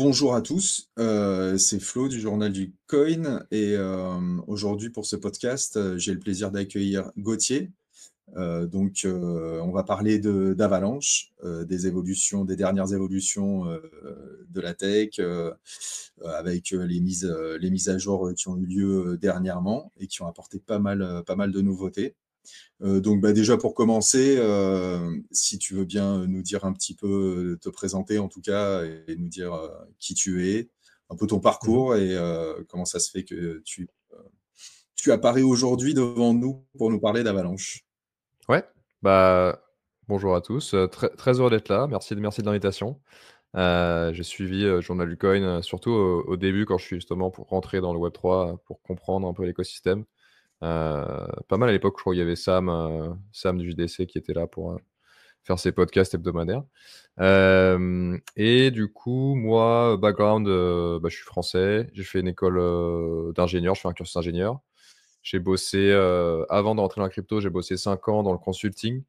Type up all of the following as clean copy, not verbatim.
Bonjour à tous, c'est Flo du Journal du Coin et aujourd'hui pour ce podcast, j'ai le plaisir d'accueillir Gauthier. On va parler d'Avalanche, des dernières évolutions, de la tech, avec, les mises à jour, qui ont eu lieu, dernièrement et qui ont apporté pas mal de nouveautés. Déjà pour commencer, si tu veux bien nous dire un petit peu, te présenter en tout cas et nous dire, qui tu es, un peu ton Mmh. parcours et comment ça se fait que tu apparais aujourd'hui devant nous pour nous parler d'Avalanche? Ouais, bah, bonjour à tous, très heureux d'être là. Merci de l'invitation. J'ai suivi, Journal du Coin, surtout au début quand je suis justement pour rentrer dans le web 3, pour comprendre un peu l'écosystème. Pas mal à l'époque, je crois qu'il y avait Sam du JDC qui était là pour, faire ses podcasts hebdomadaires. Hem Et du coup, moi, background, je suis français, j'ai fait une école, d'ingénieur, je fais un cursus ingénieur. J'ai bossé, avant d'entrer dans la crypto, j'ai bossé 5 ans dans le consulting.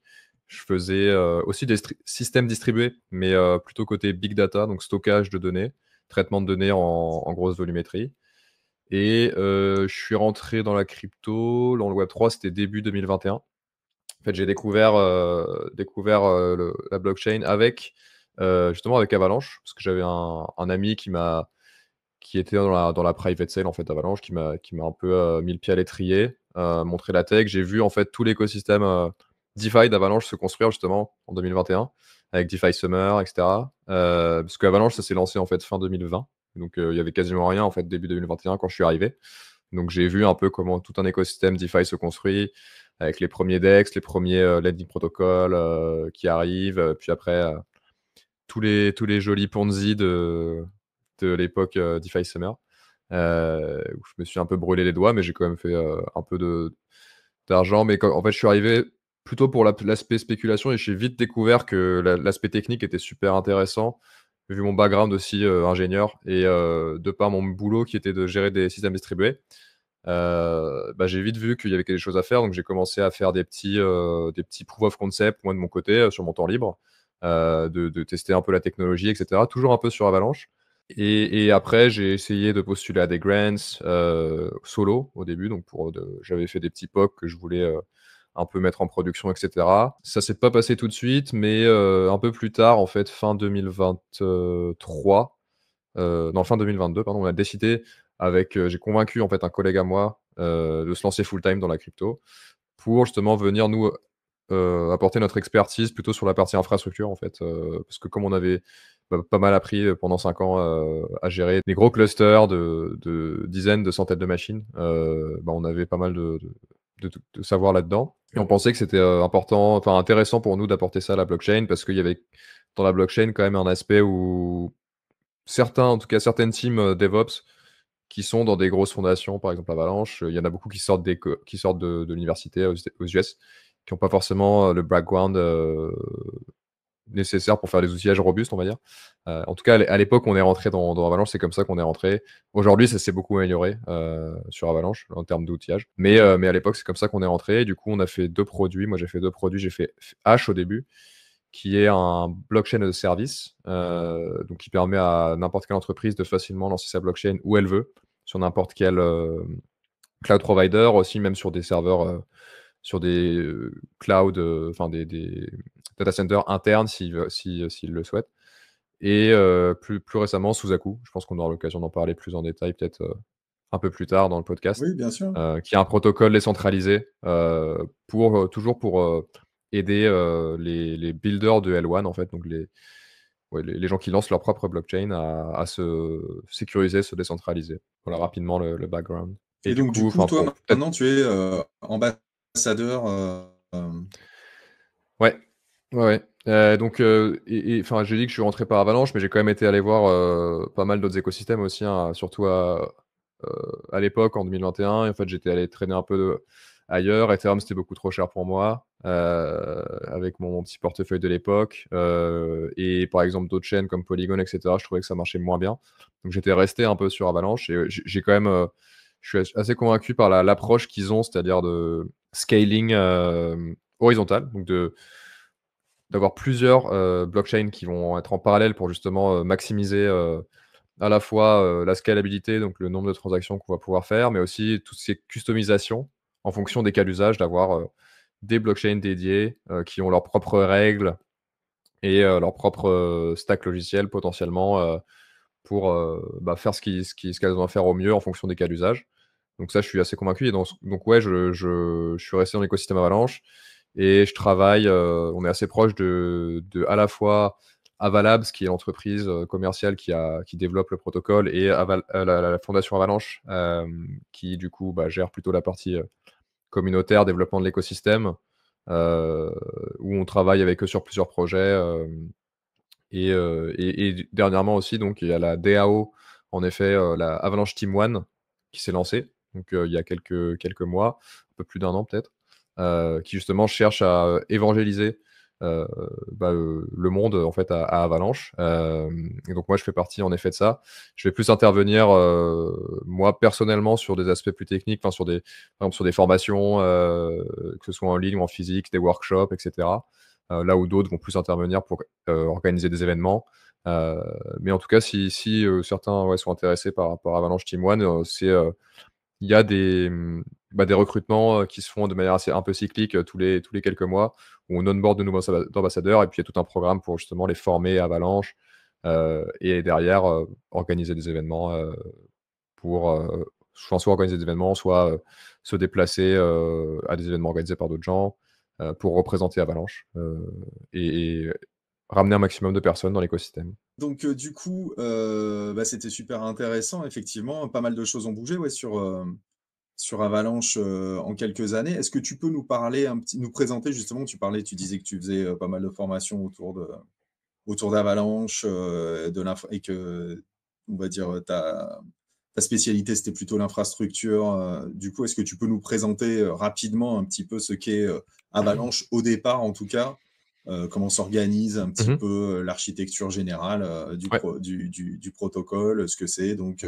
Je faisais, aussi des systèmes distribués, mais, plutôt côté big data, donc stockage de données, traitement de données en grosse volumétrie et je suis rentré dans la crypto, dans le web 3, c'était début 2021. En fait, j'ai découvert la blockchain avec, justement avec Avalanche, parce que j'avais un ami qui était dans la private sale en fait d'Avalanche, qui m'a un peu, mis le pied à l'étrier, montré la tech. J'ai vu en fait tout l'écosystème, DeFi d'Avalanche se construire justement en 2021 avec DeFi Summer et cetera. Parce qu'Avalanche ça s'est lancé en fait fin 2020, donc il y avait quasiment rien en fait début 2021 quand je suis arrivé. Donc j'ai vu un peu comment tout un écosystème DeFi se construit avec les premiers DEX, les premiers, lending protocoles, qui arrivent, puis après, tous les jolis Ponzi de l'époque, DeFi Summer, où je me suis un peu brûlé les doigts, mais j'ai quand même fait, un peu d'argent. Mais quand en fait, je suis arrivé plutôt pour l'aspect spéculation et j'ai vite découvert que l'aspect technique était super intéressant, vu mon background aussi, ingénieur et de par mon boulot qui était de gérer des systèmes distribués. J'ai vite vu qu'il y avait quelque chose à faire, donc j'ai commencé à faire des petits proof of concept, moi de mon côté, sur mon temps libre, de tester un peu la technologie et cetera, toujours un peu sur Avalanche et après j'ai essayé de postuler à des grants, solo au début, donc j'avais fait des petits POC que je voulais, un peu mettre en production et cetera. Ça s'est pas passé tout de suite, mais un peu plus tard, en fait, fin 2023, non, fin 2022, pardon, on a décidé j'ai convaincu, en fait, un collègue à moi, de se lancer full time dans la crypto pour justement venir nous, apporter notre expertise plutôt sur la partie infrastructure, en fait, parce que comme on avait, pas mal appris, pendant 5 ans, à gérer des gros clusters de dizaines, de centaines de machines, on avait pas mal de savoir là-dedans et on pensait que c'était, important, enfin intéressant pour nous d'apporter ça à la blockchain parce qu'il y avait dans la blockchain quand même un aspect où certains, en tout cas certaines teams, DevOps qui sont dans des grosses fondations, par exemple Avalanche, il y en a beaucoup qui sortent de l'université aux US, qui ont pas forcément, le background, nécessaire pour faire des outillages robustes, on va dire. En tout cas, à l'époque, on est rentré dans Avalanche, c'est comme ça qu'on est rentré. Aujourd'hui, ça s'est beaucoup amélioré, sur Avalanche en termes d'outillage. Mais à l'époque, c'est comme ça qu'on est rentré. Du coup, on a fait 2 produits. Moi, j'ai fait 2 produits. J'ai fait H au début, qui est un blockchain as a service, donc qui permet à n'importe quelle entreprise de facilement lancer sa blockchain où elle veut, sur n'importe quel, cloud provider, aussi même sur des serveurs, sur des, cloud, enfin des data centers internes s'ils le souhaitent et plus récemment Suzaku. Je pense qu'on aura l'occasion d'en parler plus en détail peut-être, un peu plus tard dans le podcast, Oui, bien sûr. qui est un protocole décentralisé, toujours pour, aider, les builders de L1 en fait, donc les gens qui lancent leur propre blockchain à se sécuriser, se décentraliser. Voilà rapidement le background et Et du donc du coup, coup, enfin toi pour peut-être maintenant tu es, ambassadeur, ouais, ouais, ouais, donc enfin j'ai dit que je suis rentré par Avalanche, mais j'ai quand même été aller voir, pas mal d'autres écosystèmes aussi, hein, surtout à l'époque en 2021 et en fait j'étais allé traîner un peu ailleurs. Ethereum, c'était beaucoup trop cher pour moi, avec mon petit portefeuille de l'époque, et par exemple d'autres chaînes comme Polygon et cetera, je trouvais que ça marchait moins bien. Donc j'étais resté un peu sur Avalanche et j'ai quand même, je suis assez convaincu par l'approche qu'ils ont, c'est-à-dire de scaling, horizontal, donc d'avoir plusieurs, blockchains qui vont être en parallèle pour justement, maximiser, à la fois, la scalabilité, donc le nombre de transactions qu'on va pouvoir faire, mais aussi toutes ces customisations en fonction des cas d'usage, d'avoir, des blockchains dédiées, qui ont leurs propres règles et leur propre, stack logiciel potentiellement, pour, faire ce qu'elles ont à faire au mieux en fonction des cas d'usage. Donc ça, je suis assez convaincu et donc ouais, je suis resté dans l'écosystème Avalanche et je travaille, on est assez proche de à la fois Avalabs, qui est l'entreprise, commerciale qui développe le protocole et la fondation Avalanche, qui du coup, gère plutôt la partie, communautaire, développement de l'écosystème, heu, où on travaille avec eux sur plusieurs projets, et dernièrement aussi, donc il y a la DAO, en effet, la Avalanche Team One qui s'est lancée, donc il y a quelques mois, un peu plus d'un an peut-être, qui justement cherche à, évangéliser, heu, le monde, en fait, à Avalanche. Et donc moi, je fais partie, en effet, de ça. Je vais plus intervenir, moi, personnellement, sur des aspects plus techniques, enfin, par exemple, sur des formations, que ce soit en ligne ou en physique, des workshops et cetera. Là où d'autres vont plus intervenir pour organiser des événements. Heu, mais en tout cas, si certains, ouais, sont intéressés par Avalanche Team One, il y a des recrutements, qui se font de manière assez un peu cyclique, tous les quelques mois, où on onboard de nouveaux ambassadeurs et puis il y a tout un programme pour justement les former à Avalanche, et derrière, organiser des événements, pour, soit organiser des événements, soit, se déplacer, à des événements organisés par d'autres gens, pour représenter Avalanche, et ramener un maximum de personnes dans l'écosystème. Donc, du coup, c'était super intéressant effectivement. Pas mal de choses ont bougé, ouais, sur Avalanche, en quelques années. Est-ce que tu peux nous présenter justement, tu disais que tu faisais, pas mal de formations autour d'Avalanche, de l'infra et que, on va dire, ta spécialité, c'était plutôt l'infrastructure, du coup, est-ce que tu peux nous présenter, rapidement un petit peu ce qu'est, Avalanche au départ en tout cas? Comment s'organise un petit Mmh. peu, l'architecture générale, Ouais. du protocole, ce que c'est donc,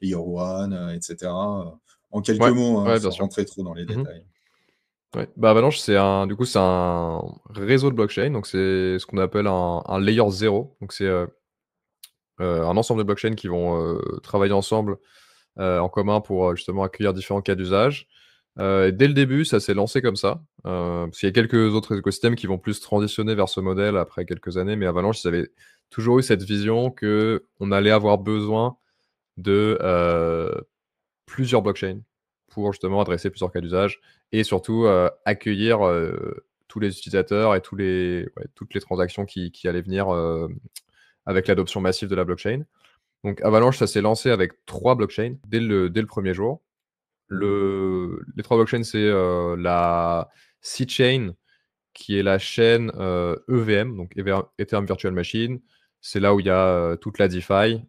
Layer 1, et cetera, en quelques Ouais, mots, hein, ouais, bien sans sûr. rentrer trop dans les Mmh. détails. Ouais. Avalanche, c'est un réseau de blockchain, donc c'est ce qu'on appelle un layer 0. Donc c'est, un ensemble de blockchains qui vont, travailler ensemble, en commun pour, justement accueillir différents cas d'usage. Et dès le début, ça s'est lancé comme ça, parce qu'il y a quelques autres écosystèmes qui vont plus transitionner vers ce modèle après quelques années, mais Avalanche, ils avaient toujours eu cette vision qu'on allait avoir besoin de, plusieurs blockchains pour justement adresser plusieurs cas d'usage et surtout, accueillir, tous les utilisateurs et toutes les transactions qui allaient venir, avec l'adoption massive de la blockchain. Donc Avalanche, ça s'est lancé avec 3 blockchains dès le 1er jour. Les 3 blockchains, c'est, la C-chain qui est la chaîne, EVM, donc Ethereum Virtual Machine. C'est là où il y a, toute la DeFi,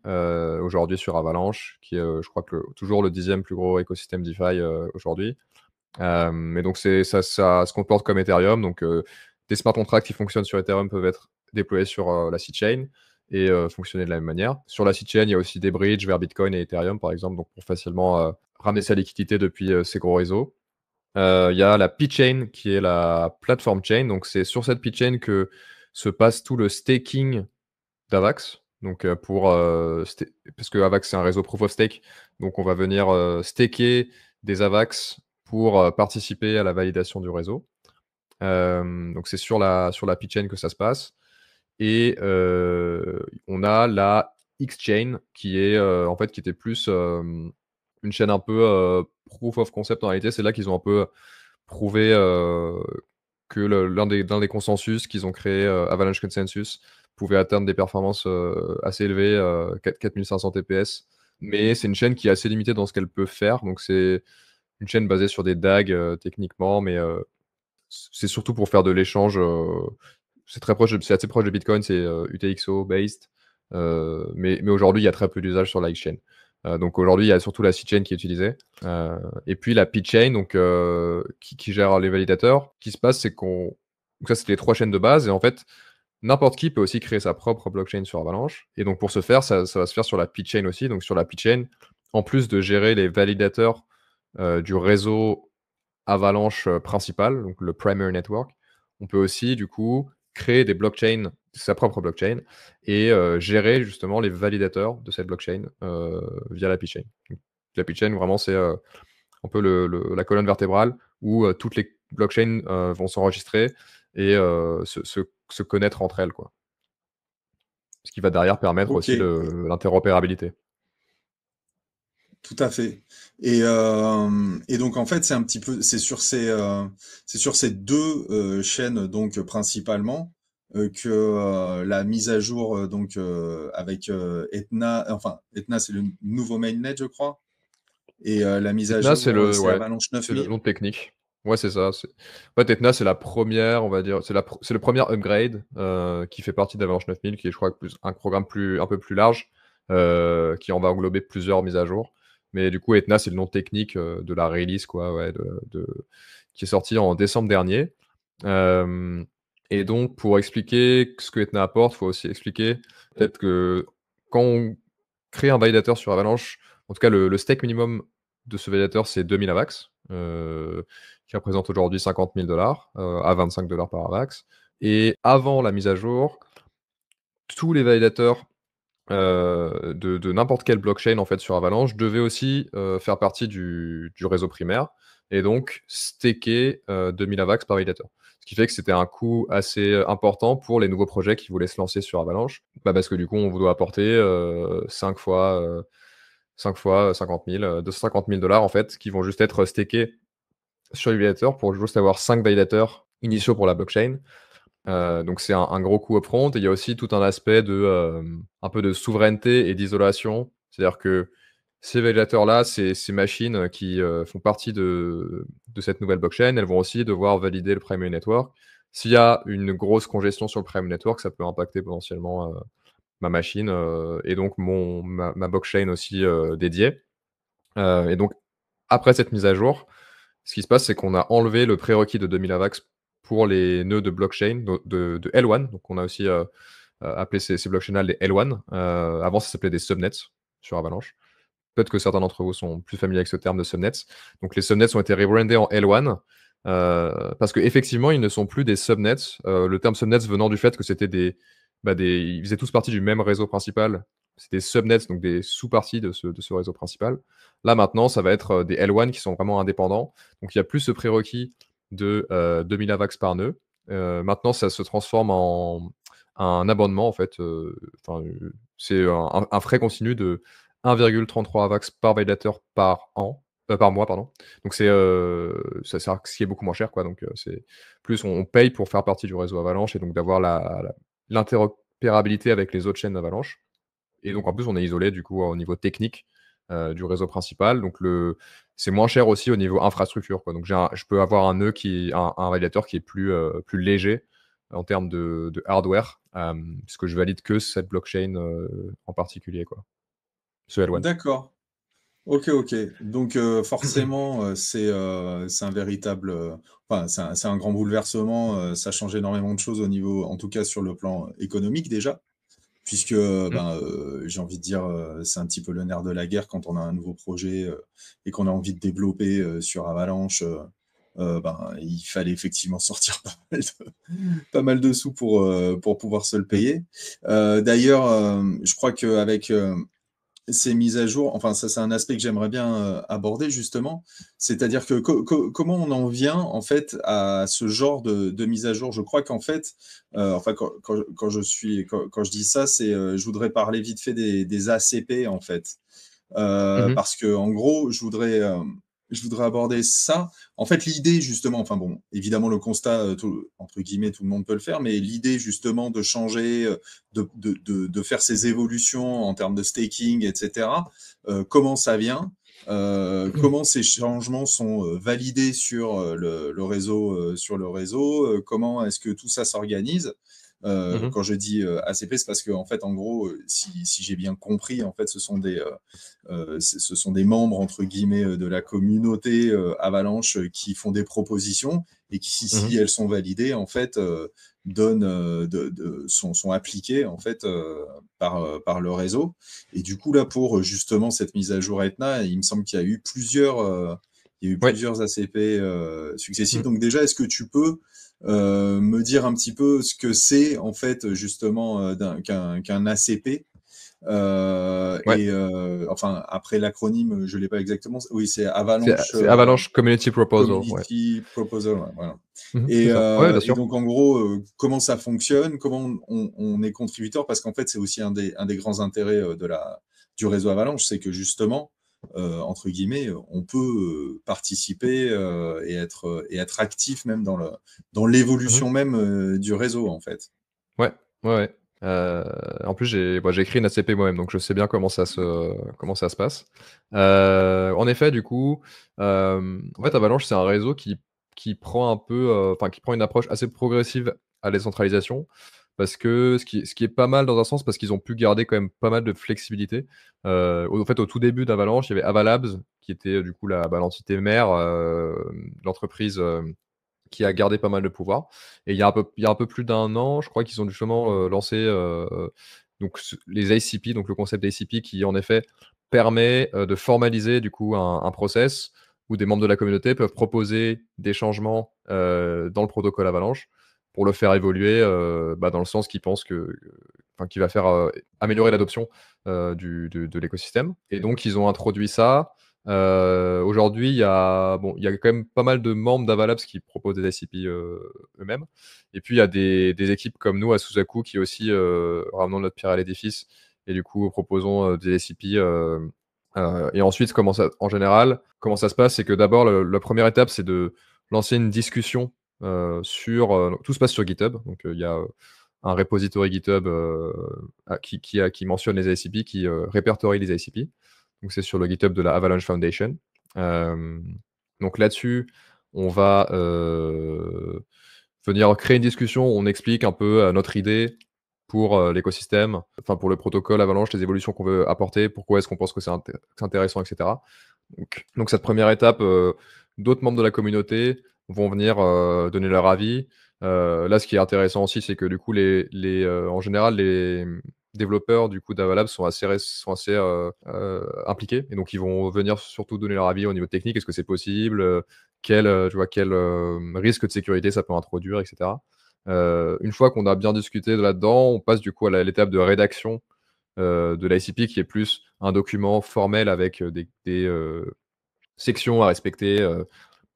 aujourd'hui sur Avalanche, qui est, je crois que toujours le 10e plus gros écosystème DeFi, aujourd'hui. Et donc ça se comporte comme Ethereum, donc des smart contracts qui fonctionnent sur Ethereum peuvent être déployés sur, la C-chain et fonctionner de la même manière. Sur la C-chain, il y a aussi des bridges vers Bitcoin et Ethereum, par exemple, donc pour facilement, ramener sa liquidité depuis, ces gros réseaux. Il y a la P-chain qui est la plateforme chain, donc c'est sur cette P-chain que se passe tout le staking d'Avax. Donc, parce que Avax, c'est un réseau proof of stake, donc on va venir, staker des Avax pour, participer à la validation du réseau. Donc c'est sur la P-chain que ça se passe et on a la X-chain qui est, en fait, qui était plus, une chaîne un peu, proof of concept en réalité. C'est là qu'ils ont un peu prouvé, que l'un des consensus qu'ils ont créé, Avalanche Consensus, pouvait atteindre des performances, assez élevées, 4500 TPS. Mais c'est une chaîne qui est assez limitée dans ce qu'elle peut faire. Donc c'est une chaîne basée sur des DAG, techniquement, mais c'est surtout pour faire de l'échange, c'est assez proche de Bitcoin, c'est, UTXO based, mais aujourd'hui, il y a très peu d'usage sur la Chain. Donc aujourd'hui, il y a surtout la C-chain qui est utilisée, et puis la P-chain donc qui gère les validateurs. Ce qui se passe, c'est qu'on donc ça, c'était les 3 chaînes de base et en fait, n'importe qui peut aussi créer sa propre blockchain sur Avalanche et donc pour ce faire, ça va se faire sur la P-chain aussi. Donc sur la P-chain, en plus de gérer les validateurs, du réseau Avalanche, principal, donc le primary network. On peut aussi du coup créer des blockchains, sa propre blockchain et gérer justement les validateurs de cette blockchain, via l'API Chain. Donc l'API Chain vraiment c'est, un peu la colonne vertébrale où, toutes les blockchains, vont s'enregistrer et se connaître entre elles, quoi. Ce qui va derrière permettre OK. aussi l'interopérabilité. Tout à fait. Et donc en fait, c'est un petit peu, c'est sur ces deux chaînes donc principalement que la mise à jour donc avec Etna, enfin Etna c'est le nouveau mainnet je crois, et la mise à Etna, c'est jour le c'est ouais, Avalanche c'est le 9000. nom technique. Ouais, c'est ça, en fait, Etna, c'est la première, on va dire, c'est le premier upgrade, qui fait partie d'Avalanche 9000, qui est, je crois, plus un programme un peu plus large, qui en va englober plusieurs mises à jour. Mais du coup, Etna, c'est le nom technique, de la release, quoi, ouais, qui est sorti en décembre dernier. Hem et donc pour expliquer ce que Etna apporte, il faut aussi expliquer peut-être que quand on crée un validateur sur Avalanche, en tout cas le stake minimum de ce validateur, c'est 2000 AVAX, qui représente aujourd'hui 50 000 à 25 par AVAX. Et avant la mise à jour, tous les validateurs de n'importe quelle blockchain en fait sur Avalanche devaient aussi, faire partie du réseau primaire et donc staker, 2000 AVAX par validateur. Ce qui fait que c'était un coût assez, important pour les nouveaux projets qui voulaient se lancer sur Avalanche. Bah, parce que du coup, on vous doit apporter, 5 fois 50 000, 250 000 en fait, qui vont juste être stakés sur les validateurs pour juste avoir 5 validateurs initiaux pour la blockchain. Donc c'est un gros coup upfront et il y a aussi tout un aspect un peu de souveraineté et d'isolation. C'est-à-dire que ces validateurs-là, ces machines qui, font partie de cette nouvelle blockchain, elles vont aussi devoir valider le primary network. S'il y a une grosse congestion sur le primary network, ça peut impacter potentiellement, ma machine, et donc ma blockchain aussi, dédiée. Et donc après cette mise à jour, ce qui se passe, c'est qu'on a enlevé le prérequis de 2000 AVAX pour les nœuds de blockchain de L1. Donc on a aussi, appelé ces blockchains-là les L1. Avant, ça s'appelait des subnets sur Avalanche. Peut-être que certains d'entre vous sont plus familiers avec ce terme de subnets. Donc les subnets ont été rebrandés en L1, parce qu'effectivement, ils ne sont plus des subnets. Le terme subnets venant du fait que c'était ils faisaient tous partie du même réseau principal. C'était des subnets, donc des sous-parties de ce réseau principal. Là, maintenant, ça va être, des L1 qui sont vraiment indépendants. Donc il y a plus ce prérequis de, 2000 AVAX par nœud. Maintenant, ça se transforme en un abonnement, en fait, c'est un frais continu de 1,33 AVAX par validateur par mois, pardon. Donc ce qui est beaucoup moins cher, quoi. Donc c'est plus on paye pour faire partie du réseau Avalanche et donc d'avoir l'interopérabilité avec les autres chaînes d'Avalanche. Et donc en plus, on est isolé du coup au niveau technique, du réseau principal. Donc c'est moins cher aussi au niveau infrastructure, quoi. Donc je peux avoir un validateur qui est plus léger en termes de hardware, puisque je valide que cette blockchain, en particulier, quoi. Ce L1. D'accord. OK, OK. Donc forcément, c'est un véritable, enfin, c'est un grand bouleversement, ça change énormément de choses au niveau, en tout cas sur le plan économique déjà, puisque, Mmh. j'ai envie de dire, c'est un petit peu le nerf de la guerre quand on a un nouveau projet, et qu'on a envie de développer, sur Avalanche, il fallait effectivement sortir pas mal de sous pour pouvoir se le payer. D'ailleurs, je crois qu'avec, ces mises à jour, enfin ça c'est un aspect que j'aimerais bien, aborder justement. C'est-à-dire que comment on en vient en fait à ce genre de mise à jour? Je crois qu'en fait, enfin quand je dis ça, c'est, je voudrais parler vite fait des ACP en fait. Mmh mh. Parce que en gros, je voudrais aborder ça. En fait, l'idée justement, enfin bon, évidemment le constat, tout entre guillemets, «tout le monde peut le faire», mais l'idée justement de changer, de faire ces évolutions en termes de staking et cetera, comment ça vient? Comment ces changements sont, validés sur le réseau? Comment est-ce que tout ça s'organise? Mmh mh. Quand je dis, ACP, c'est parce qu'en fait, en gros, si j'ai bien compris, en fait, ce sont des membres entre guillemets de la communauté Avalanche qui font des propositions et qui, Mmh mh. si elles sont validées, en fait, donnent, sont appliquées en fait par le réseau. Et du coup là, pour justement cette mise à jour Etna, il me semble qu'il y a eu il y a eu Ouais. plusieurs ACP successifs. Mmh. Donc déjà, est-ce que tu peux me dire un petit peu ce que c'est en fait justement qu'un ACP. Ouais, Enfin, après l'acronyme, je l'ai pas exactement. Oui, c'est Avalanche c'est Avalanche Community Proposal, ouais. Community Proposal. Ouais, voilà. C'est ça. Ouais, bien Et sûr. donc, en gros, comment ça fonctionne, comment on est contributeur, parce qu'en fait, c'est aussi un des grands intérêts du réseau Avalanche, c'est que justement, entre guillemets, on peut participer et être actif même dans Mmh. l'évolution même du réseau, en fait. Ouais, ouais, ouais. En plus, j'ai écrit une ACP moi-même, donc je sais bien comment ça se passe. En effet, du coup, en fait, Avalanche, c'est un réseau qui prend un peu, enfin, qui prend une approche assez progressive à la décentralisation. Parce que ce qui est pas mal dans un sens, parce qu'ils ont pu garder quand même pas mal de flexibilité. En fait, au tout début d'Avalanche, il y avait Avalabs, qui était, du coup, l'entité mère, l'entreprise, qui a gardé pas mal de pouvoir. Et il y a un peu plus d'un an, je crois qu'ils ont justement, lancé, donc les ICP, donc le concept d'ICP qui en effet permet, de formaliser du coup un process où des membres de la communauté peuvent proposer des changements, dans le protocole Avalanche pour le faire évoluer, dans le sens qu'ils pensent enfin qui va faire, améliorer l'adoption, de l'écosystème. Et donc ils ont introduit ça. Aujourd'hui, il y a quand même pas mal de membres d'Avalabs qui proposent des ICP, eux-mêmes. Et puis il y a des équipes comme nous à Suzaku qui aussi, ramenons notre pierre à l'édifice et du coup proposons, des ICP, et ensuite en général, comment ça se passe? C'est que d'abord la première étape, c'est de lancer une discussion, tout se passe sur GitHub. Donc, il y a, un repository GitHub, qui mentionne les ICP, qui, répertorie les ICP. Donc c'est sur le GitHub de la Avalanche Foundation. Hem, donc là-dessus, on va, venir créer une discussion où on explique un peu, notre idée pour, l'écosystème, enfin pour le protocole Avalanche, les évolutions qu'on veut apporter, pourquoi est-ce qu'on pense que c'est intéressant et cetera. Donc cette première étape, d'autres membres de la communauté vont venir, donner leur avis. Là, ce qui est intéressant aussi, c'est que du coup en général, les développeurs du coup d'Avalabs sont assez, impliqués et donc ils vont venir surtout donner leur avis au niveau technique. Est-ce que c'est possible? Tu vois, risque de sécurité ça peut introduire et cetera. Une fois qu'on a bien discuté de là-dedans, on passe du coup à l'étape de rédaction, de l'ICP qui est plus un document formel avec, des sections à respecter,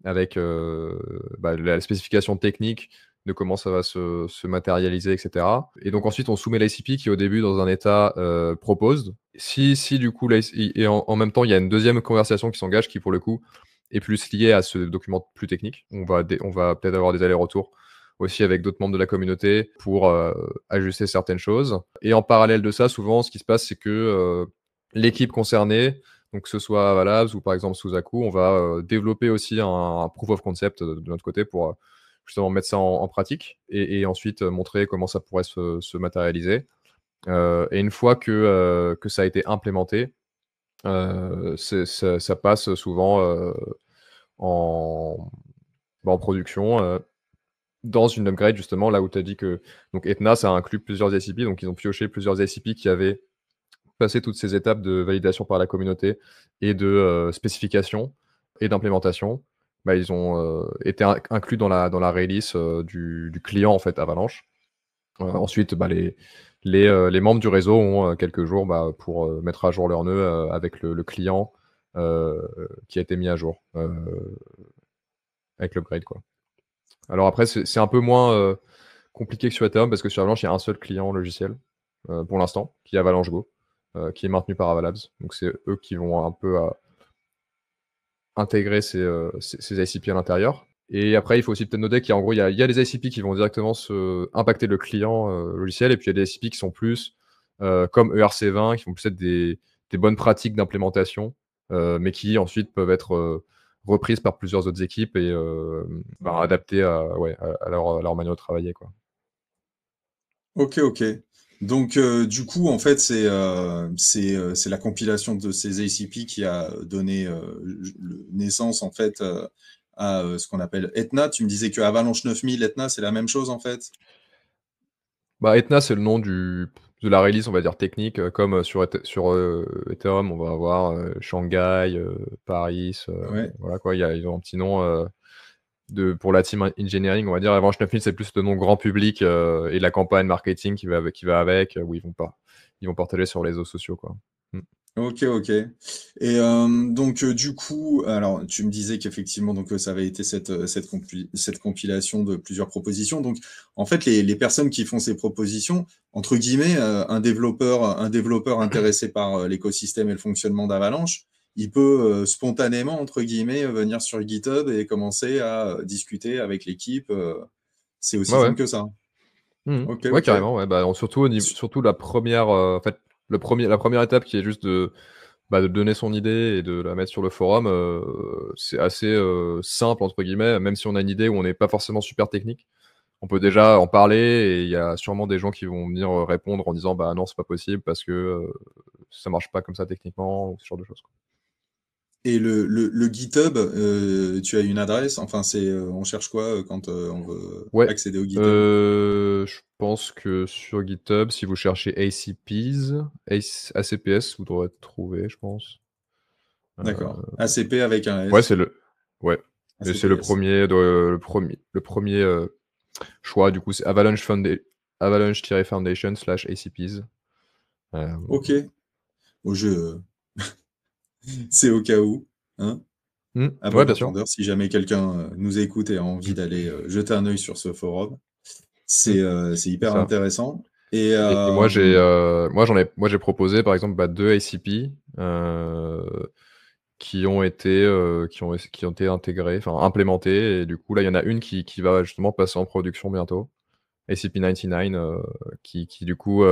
avec, la spécification technique de comment ça va se matérialiser et cetera. Et donc ensuite on soumet l'ICP qui est au début dans un état, proposed. Si du coup l'IC et en même temps il y a une deuxième conversation qui s'engage qui pour le coup est plus liée à ce document plus technique. On va peut-être avoir des allers-retours aussi avec d'autres membres de la communauté pour, ajuster certaines choses. Et en parallèle de ça, souvent ce qui se passe c'est que, l'équipe concernée, donc que ce soit Avalabs ou par exemple Suzaku, on va, développer aussi un proof of concept, de notre côté pour, justement mettre ça en pratique et ensuite, montrer comment ça pourrait se matérialiser. Et une fois que ça a été implémenté, ça passe souvent, en en production, dans une upgrade justement là où tu as dit que donc Etna ça inclut plusieurs ICP, donc ils ont pioché plusieurs ICP qui avaient passé toutes ces étapes de validation par la communauté et de, spécification et d'implémentation. Ils ont, été inclus dans la release, du client en fait Avalanche. Ensuite, les membres du réseau ont, quelques jours, pour, mettre à jour leurs nœuds, avec le client, heu, qui a été mis à jour, avec l'upgrade quoi. Alors après c'est un peu moins, compliqué que sur Ethereum parce que sur Avalanche, il y a un seul client logiciel, pour l'instant, qui est Avalanche Go, qui est maintenu par Avalabs. Donc c'est eux qui vont un peu, intégrer ces ICP à l'intérieur. Et après, il faut aussi peut-être noter qu'il y a en gros, il y a des ICP qui vont directement impacter le client, logiciel et puis il y a des ICP qui sont plus, comme ERC20, qui vont plus être des bonnes pratiques d'implémentation, mais qui ensuite peuvent être, reprises par plusieurs autres équipes et adaptées à leur manière de travailler, quoi. Ok, ok. Donc, du coup, en fait, c'est la compilation de ces ACP qui a donné naissance, en fait, à ce qu'on appelle Etna. Tu me disais que Avalanche 9000, Etna, c'est la même chose, en fait? Etna, c'est le nom de la release, on va dire technique, comme, sur Ethereum, on va avoir, Shanghai, Paris, Ouais. voilà quoi. Ils ont un petit nom, pour la team engineering, on va dire. Avalanche 9000, c'est plus le nom grand public et la campagne marketing qui va avec où ils vont partager sur les réseaux sociaux, quoi. Mm. Ok, ok. Et donc du coup, alors tu me disais qu'effectivement donc ça avait été cette compilation de plusieurs propositions. Donc en fait les personnes qui font ces propositions, entre guillemets, un développeur intéressé par l'écosystème et le fonctionnement d'Avalanche, il peut spontanément entre guillemets venir sur GitHub et commencer à discuter avec l'équipe. C'est aussi Ouais, ouais. simple que ça. Ok, Ouais, ok. carrément. Ouais. Bah, surtout la première, en fait, la première étape qui est juste de donner son idée et de la mettre sur le forum, c'est assez simple, entre guillemets, même si on a une idée où on n'est pas forcément super technique. On peut déjà en parler et il y a sûrement des gens qui vont venir répondre en disant bah non, c'est pas possible parce que ça marche pas comme ça techniquement ou ce genre de choses, quoi. Et le GitHub, tu as une adresse? Enfin, on cherche quoi quand on veut Ouais, accéder au GitHub? je pense que sur GitHub, si vous cherchez ACPS, vous devrez trouver, je pense. D'accord. Euh, ACP avec un ouais, S. ouais, et c'est ACPS. le premier choix. Du coup, c'est Avalanche-Foundation/ACPs. Euh, Ok. Au jeu, c'est au cas où, hein, à ouais, bon bien sûr. entendeur, si jamais quelqu'un nous écoute et a envie d'aller jeter un œil sur ce forum, Mm, c'est c'est hyper ça. intéressant. Et Et moi j'ai proposé par exemple deux ACP qui ont été intégrés, enfin implémentés, et du coup là il y en a une qui va justement passer en production bientôt, ACP99, qui du coup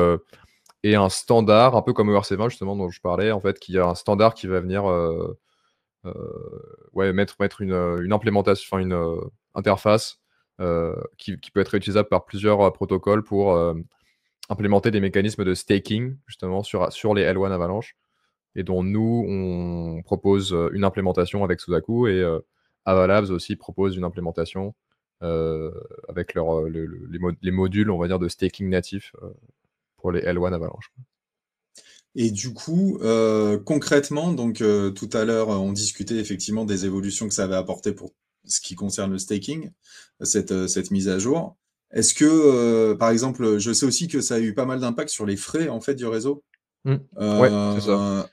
est un standard, un peu comme ERC20 justement dont je parlais, en fait, qui a un standard qui va venir euh, ouais, mettre une implémentation, enfin une interface qui peut être utilisable par plusieurs protocoles pour implémenter des mécanismes de staking justement sur les L1 Avalanche, et dont nous on propose une implémentation avec Suzaku, et Avalabs aussi propose une implémentation euh, avec les modules, on va dire, de staking natif pour les L1 Avalanche. Et du coup, concrètement, donc tout à l'heure, on discutait effectivement des évolutions que ça avait apporté pour ce qui concerne le staking, cette mise à jour. Est-ce que, par exemple, je sais aussi que ça a eu pas mal d'impact sur les frais en fait du réseau. Mm. Ouais, c'est ça. Euh,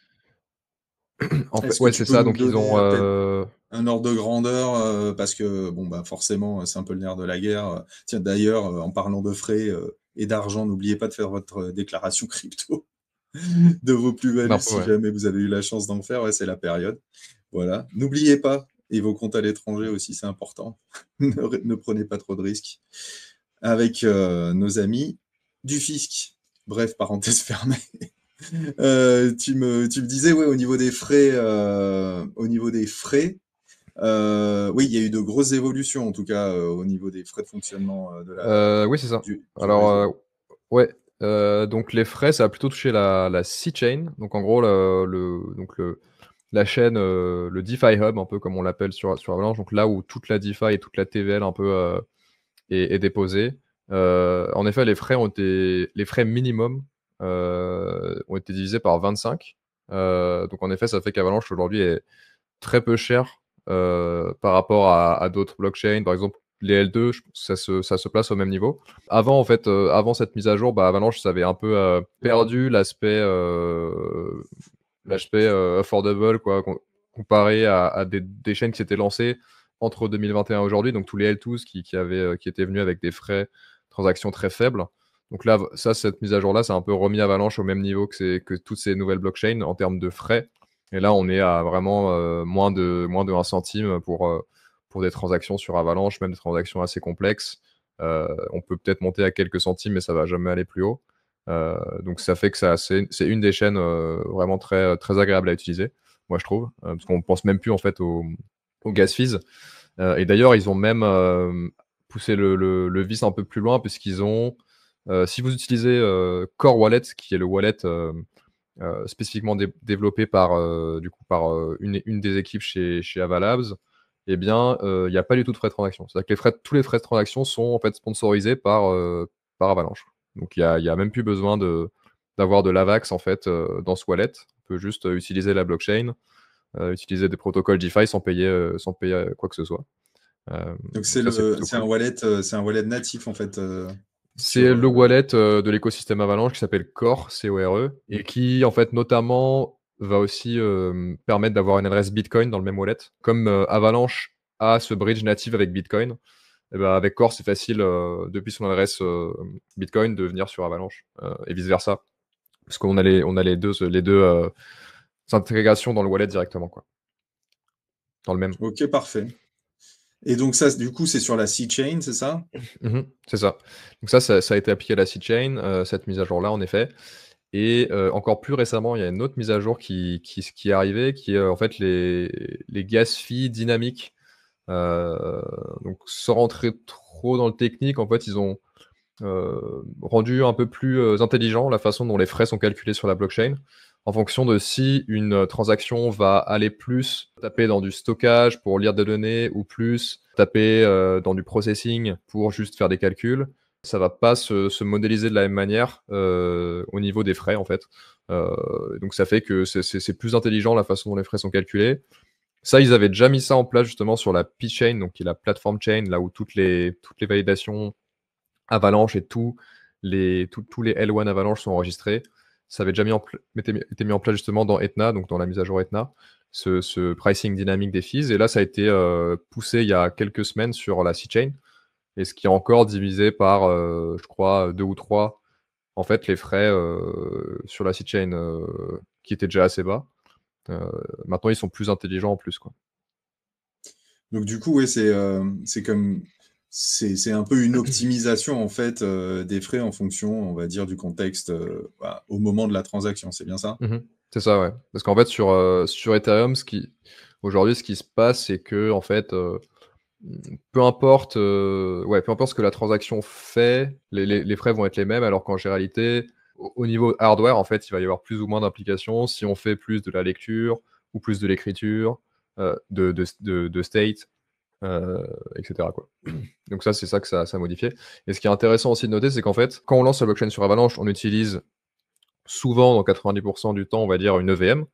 En fait, Est-ce que ouais, tu c'est peux ça. nous Donc ils donner ont peut-être un ordre de grandeur, parce que bon bah forcément c'est un peu le nerf de la guerre. Tiens d'ailleurs, en parlant de frais et d'argent, n'oubliez pas de faire votre déclaration crypto de vos un plus-values peu, si ouais. jamais vous avez eu la chance d'en faire. Ouais, c'est la période. Voilà. N'oubliez pas, et vos comptes à l'étranger aussi, c'est important. Ne prenez pas trop de risques avec nos amis du fisc. Bref, parenthèse fermée. Tu me disais, ouais, au niveau des frais, oui, il y a eu de grosses évolutions, en tout cas, au niveau des frais de fonctionnement Oui, c'est ça. du Alors, réseau. ouais, donc les frais, ça a plutôt touché la C-chain. Donc en gros, la chaîne, le DeFi Hub, un peu comme on l'appelle sur Avalanche, donc là où toute la DeFi et toute la TVL un peu est déposée. En effet, les frais minimum ont été divisés par 25. Donc en effet, ça fait qu'Avalanche aujourd'hui est très peu cher par rapport à d'autres blockchains. Par exemple, les L2, ça se place au même niveau. Avant, en fait, avant cette mise à jour, bah, Avalanche, ça avait un peu perdu l'aspect affordable, quoi, comparé à des chaînes qui s'étaient lancées entre 2021 et aujourd'hui. Donc tous les L2s qui étaient venus avec des frais transactions très faibles. Donc là, cette mise à jour-là, c'est un peu remis Avalanche au même niveau que toutes ces nouvelles blockchains en termes de frais. Et là, on est à vraiment moins de 1 centime pour des transactions sur Avalanche, même des transactions assez complexes. On peut peut-être monter à quelques centimes, mais ça va jamais aller plus haut. Donc ça fait que c'est une des chaînes vraiment très, très agréable à utiliser, moi je trouve, parce qu'on pense même plus en fait au gas fees. Et d'ailleurs, ils ont même poussé le vice un peu plus loin, puisqu'ils ont, si vous utilisez Core Wallet, qui est le wallet spécifiquement développé par une des équipes chez Avalabs, eh bien, il n'y a pas du tout de frais de transaction. C'est-à-dire que tous les frais de transaction sont en fait sponsorisés par Avalanche. Donc, il y a même plus besoin d'avoir de l'AVAX en fait dans ce wallet. On peut juste utiliser la blockchain, utiliser des protocoles DeFi sans payer quoi que ce soit. Donc Donc ça, c'est plutôt cool. c'est un wallet natif en fait C'est sur. le wallet de l'écosystème Avalanche qui s'appelle Core, C-O-R-E, et qui, en fait, notamment, va aussi permettre d'avoir une adresse Bitcoin dans le même wallet. Comme Avalanche a ce bridge natif avec Bitcoin, et ben avec Core, c'est facile, depuis son adresse Bitcoin, de venir sur Avalanche et vice-versa. Parce qu'on a les deux intégrations dans le wallet directement, quoi. Dans le même. Ok, parfait. Et donc ça, du coup, c'est sur la C-Chain, c'est ça? C'est ça. Donc ça a été appliqué à la C-Chain, cette mise à jour-là, en effet. Et encore plus récemment, il y a une autre mise à jour qui est arrivée, qui est en fait les gas fees dynamiques. Donc sans rentrer trop dans le technique, en fait, ils ont rendu un peu plus intelligent la façon dont les frais sont calculés sur la blockchain, en fonction de si une transaction va aller plus taper dans du stockage pour lire des données ou plus taper dans du processing pour juste faire des calculs. Ça va pas se modéliser de la même manière au niveau des frais, en fait. Donc ça fait que c'est plus intelligent la façon dont les frais sont calculés. Ça, ils avaient déjà mis ça en place justement sur la P-Chain, donc qui est la plateforme chain, là où toutes les validations Avalanche et tous les L1 Avalanche sont enregistrés. Ça avait déjà été mis en place justement dans Etna, donc dans la mise à jour Etna, ce pricing dynamique des fees. Et là, ça a été poussé il y a quelques semaines sur la C-Chain, et ce qui est encore divisé par, je crois, 2 ou 3, en fait, les frais sur la C-Chain qui étaient déjà assez bas. Maintenant, ils sont plus intelligents en plus, quoi. Donc du coup, ouais, c'est comme c'est un peu une optimisation en fait des frais en fonction, on va dire, du contexte au moment de la transaction. C'est bien ça? Mmh. C'est ça, ouais. Parce qu'en fait, sur Ethereum, aujourd'hui, ce qui se passe, c'est que en fait, peu importe ce que la transaction fait, les frais vont être les mêmes, alors qu'en réalité, au niveau hardware, en fait, il va y avoir plus ou moins d'implications si on fait plus de la lecture ou plus de l'écriture, de state, heu, et cetera, quoi. Donc ça, c'est ça que ça a modifié. Et ce qui est intéressant aussi de noter, c'est qu'en fait, quand on lance la blockchain sur Avalanche, on utilise souvent, dans 90 du temps, on va dire, une EVM.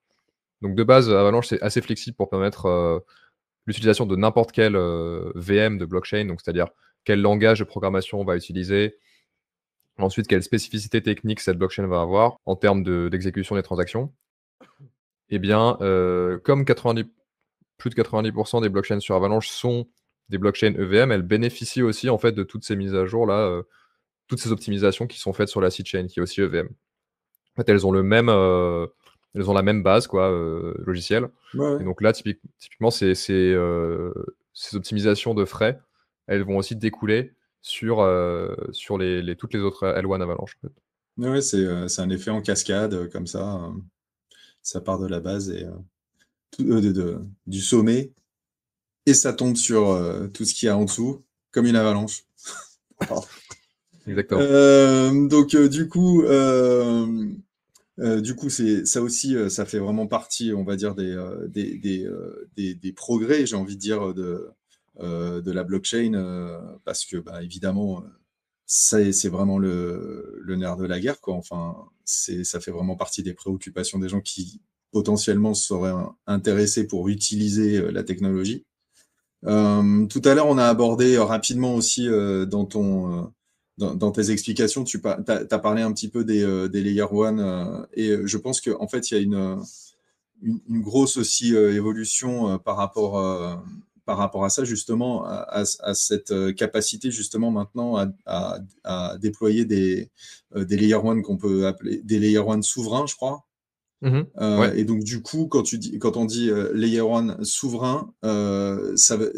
Donc de base, Avalanche, c'est assez flexible pour permettre l'utilisation de n'importe quelle VM de blockchain, donc c'est-à-dire quel langage de programmation on va utiliser, ensuite quelle spécificité technique cette blockchain va avoir en termes d'exécution des transactions. Et bien, comme plus de 90 des blockchains sur Avalanche sont des blockchains EVM, elles bénéficient aussi en fait de toutes ces mises à jour là, toutes ces optimisations qui sont faites sur la C-Chain, qui est aussi EVM. En fait, elles ont la même base quoi, logicielle. Ouais, Et ouais. donc là, typiquement, ces optimisations de frais, elles vont aussi découler sur toutes les autres L1 Avalanche, en fait. Ouais, ouais, c'est un effet en cascade comme ça. Ça part de la base et du sommet et ça tombe sur tout ce qu'il y a en dessous, comme une avalanche. Exactement. Donc du coup, c'est ça aussi, ça fait vraiment partie, on va dire, des progrès, j'ai envie de dire, de la blockchain, parce que, bah, évidemment, c'est vraiment le nerf de la guerre, quoi. Enfin, ça fait vraiment partie des préoccupations des gens qui, potentiellement, seraient intéressés pour utiliser la technologie. Tout à l'heure, on a abordé rapidement aussi dans tes explications, tu as parlé un petit peu des Layer 1 et je pense qu'en fait, il y a une grosse aussi évolution par rapport à ça, justement, à cette capacité justement maintenant à déployer des Layer 1 qu'on peut appeler des Layer 1 souverains, je crois. Mmh. Ouais. Et donc du coup, quand on dit Layer 1 souverain,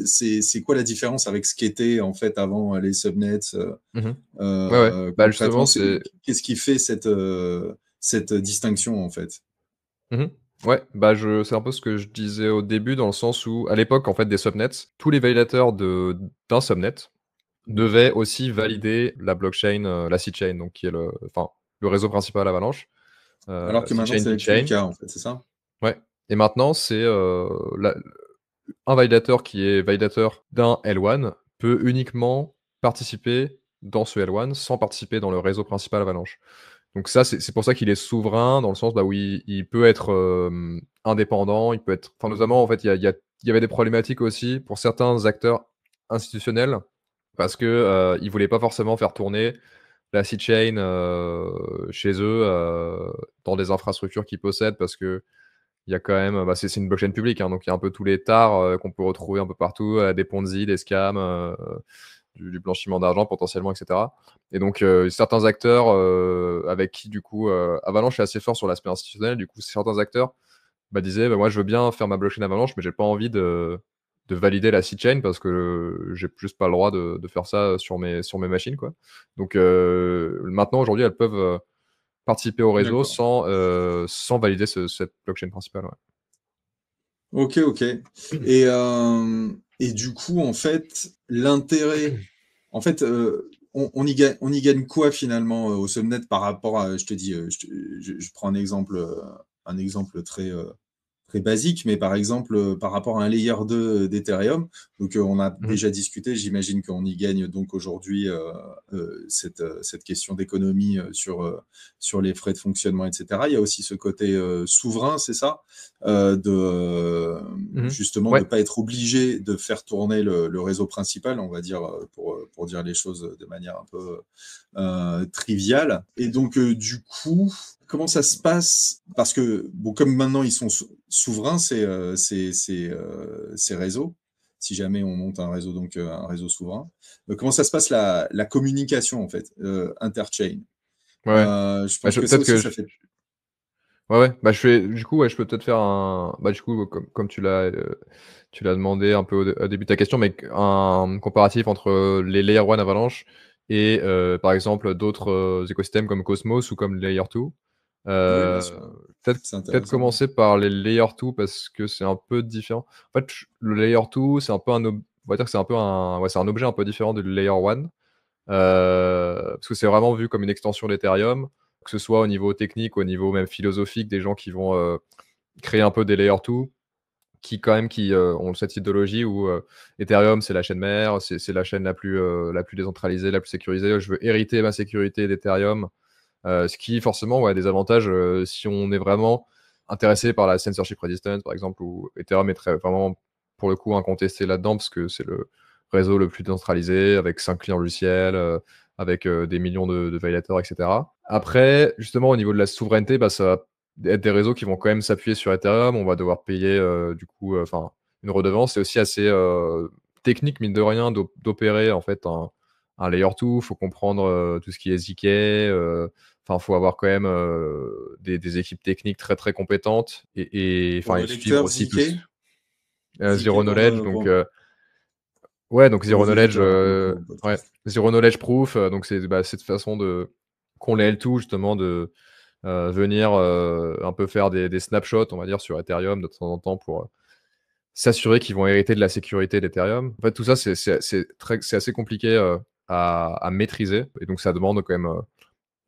c'est quoi la différence avec ce qu'était en fait avant les subnets Mmh. Ouais, ouais. Bah, concrètement, justement, c'est qu'est-ce qui fait cette distinction en fait? mmh ouais, bah, c'est un peu ce que je disais au début, dans le sens où, à l'époque, en fait, des subnets, tous les validateurs d'un subnet devaient aussi valider la blockchain, la C-chain, donc qui est le réseau principal Avalanche, Alors que maintenant, C-chain, c'est plus le P-chain. cas en fait, c'est ça? Ouais. Et maintenant, c'est un validateur qui est validateur d'un L1 peut uniquement participer dans ce L1 sans participer dans le réseau principal Avalanche. Donc ça, c'est pour ça qu'il est souverain, dans le sens, bah, où il peut être indépendant, il peut être. Enfin, notamment, en fait, il y avait des problématiques aussi pour certains acteurs institutionnel parce que, ils voulaient pas forcément faire tourner la sidechain, chez eux, dans des infrastructures qu'ils possèdent parce qu'il y a quand même, bah, c'est une blockchain publique, hein, donc il y a un peu tous les tares, qu'on peut retrouver un peu partout, des Ponzi, des scams, du blanchiment d'argent potentiellement, et cetera. Et donc, certains acteurs, avec qui du coup, Avalanche est assez fort sur l'aspect institutionnel. Du coup, certains acteurs, bah, disaient: «Bah, moi je veux bien faire ma blockchain Avalanche, mais j'ai pas envie de valider la sidechain parce que j'ai juste pas le droit de faire ça sur mes machines, quoi». Donc, maintenant aujourd'hui, elles peuvent, participer au réseau D'accord. sans valider cette blockchain principale, ouais. OK, OK. Et du coup, en fait, l'intérêt en fait, on y gagne quoi finalement, au Subnet par rapport à je te dis, je prends un exemple très basique, mais par exemple, par rapport à un layer 2 d'Ethereum, donc on a Mmh mh. déjà discuté, j'imagine qu'on y gagne donc aujourd'hui, cette question d'économie, sur les frais de fonctionnement et cetera. Il y a aussi ce côté, souverain, c'est ça? Mmh. Justement de Ouais. pas être obligé de faire tourner le réseau principal, on va dire, pour dire les choses de manière un peu, triviale et donc du coup, comment ça se passe? Parce que, bon, comme maintenant ils sont souverains, ces réseaux, si jamais on monte un réseau, donc un réseau souverain. Comment ça se passe la communication, en fait, interchain? Ouais, ouais. Je Bah, pense que ça peut-être aussi, que ça fait ouais, ouais, bah, je fais du coup, ouais, je peux peut-être faire bah, du coup, comme tu l'as demandé un peu au début de ta question, mais un comparatif entre les Layer 1 Avalanche et par exemple, d'autres, écosystèmes comme Cosmos ou comme Layer 2. oui, bien Heu, sûr, ouais. C'est peut-être intéressant, ouais. commencer par les Layer 2 parce que c'est un peu différent. En fait, le Layer 2, c'est un peu on va dire que c'est un peu ouais, c'est un objet un peu différent du Layer 1. Parce que c'est vraiment vu comme une extension d'Ethereum, que ce soit au niveau technique, au niveau même philosophique, des gens qui vont, créer un peu des layer 2 qui ont cette idéologie où, Ethereum, c'est la chaîne mère, c'est la chaîne la plus décentralisée, la plus sécurisée. Je veux hériter ma sécurité d'Ethereum, ce qui forcément, ouais, a des avantages, si on est vraiment intéressé par la censorship resistance, par exemple, où Ethereum est vraiment, pour le coup, incontesté là-dedans parce que c'est le réseau le plus décentralisé avec 5 clients logiciels, avec, des millions de validateurs, et cetera. Après, justement, au niveau de la souveraineté, bah, ça va être des réseaux qui vont quand même s'appuyer sur Ethereum. On va devoir payer, du coup, enfin, une redevance. C'est aussi assez, technique, mine de rien, d'opérer, en fait, un layer 2. Il faut comprendre, tout ce qui est ZK, enfin, faut avoir quand même, des équipes techniques très, très compétentes et Pour enfin le et suivre lecteur aussi tous ZK zero knowledge donc ouais, donc pour les zero knowledge, auditeurs, pour le coup, ouais, podcast. zero knowledge proof, donc c'est, bah, cette façon de qu'ont les L2 justement de, venir, un peu faire des snapshots, on va dire, sur Ethereum de temps en temps pour, s'assurer qu'ils vont hériter de la sécurité d'Ethereum. En fait, tout ça, c'est assez compliqué, à maîtriser et donc ça demande quand même,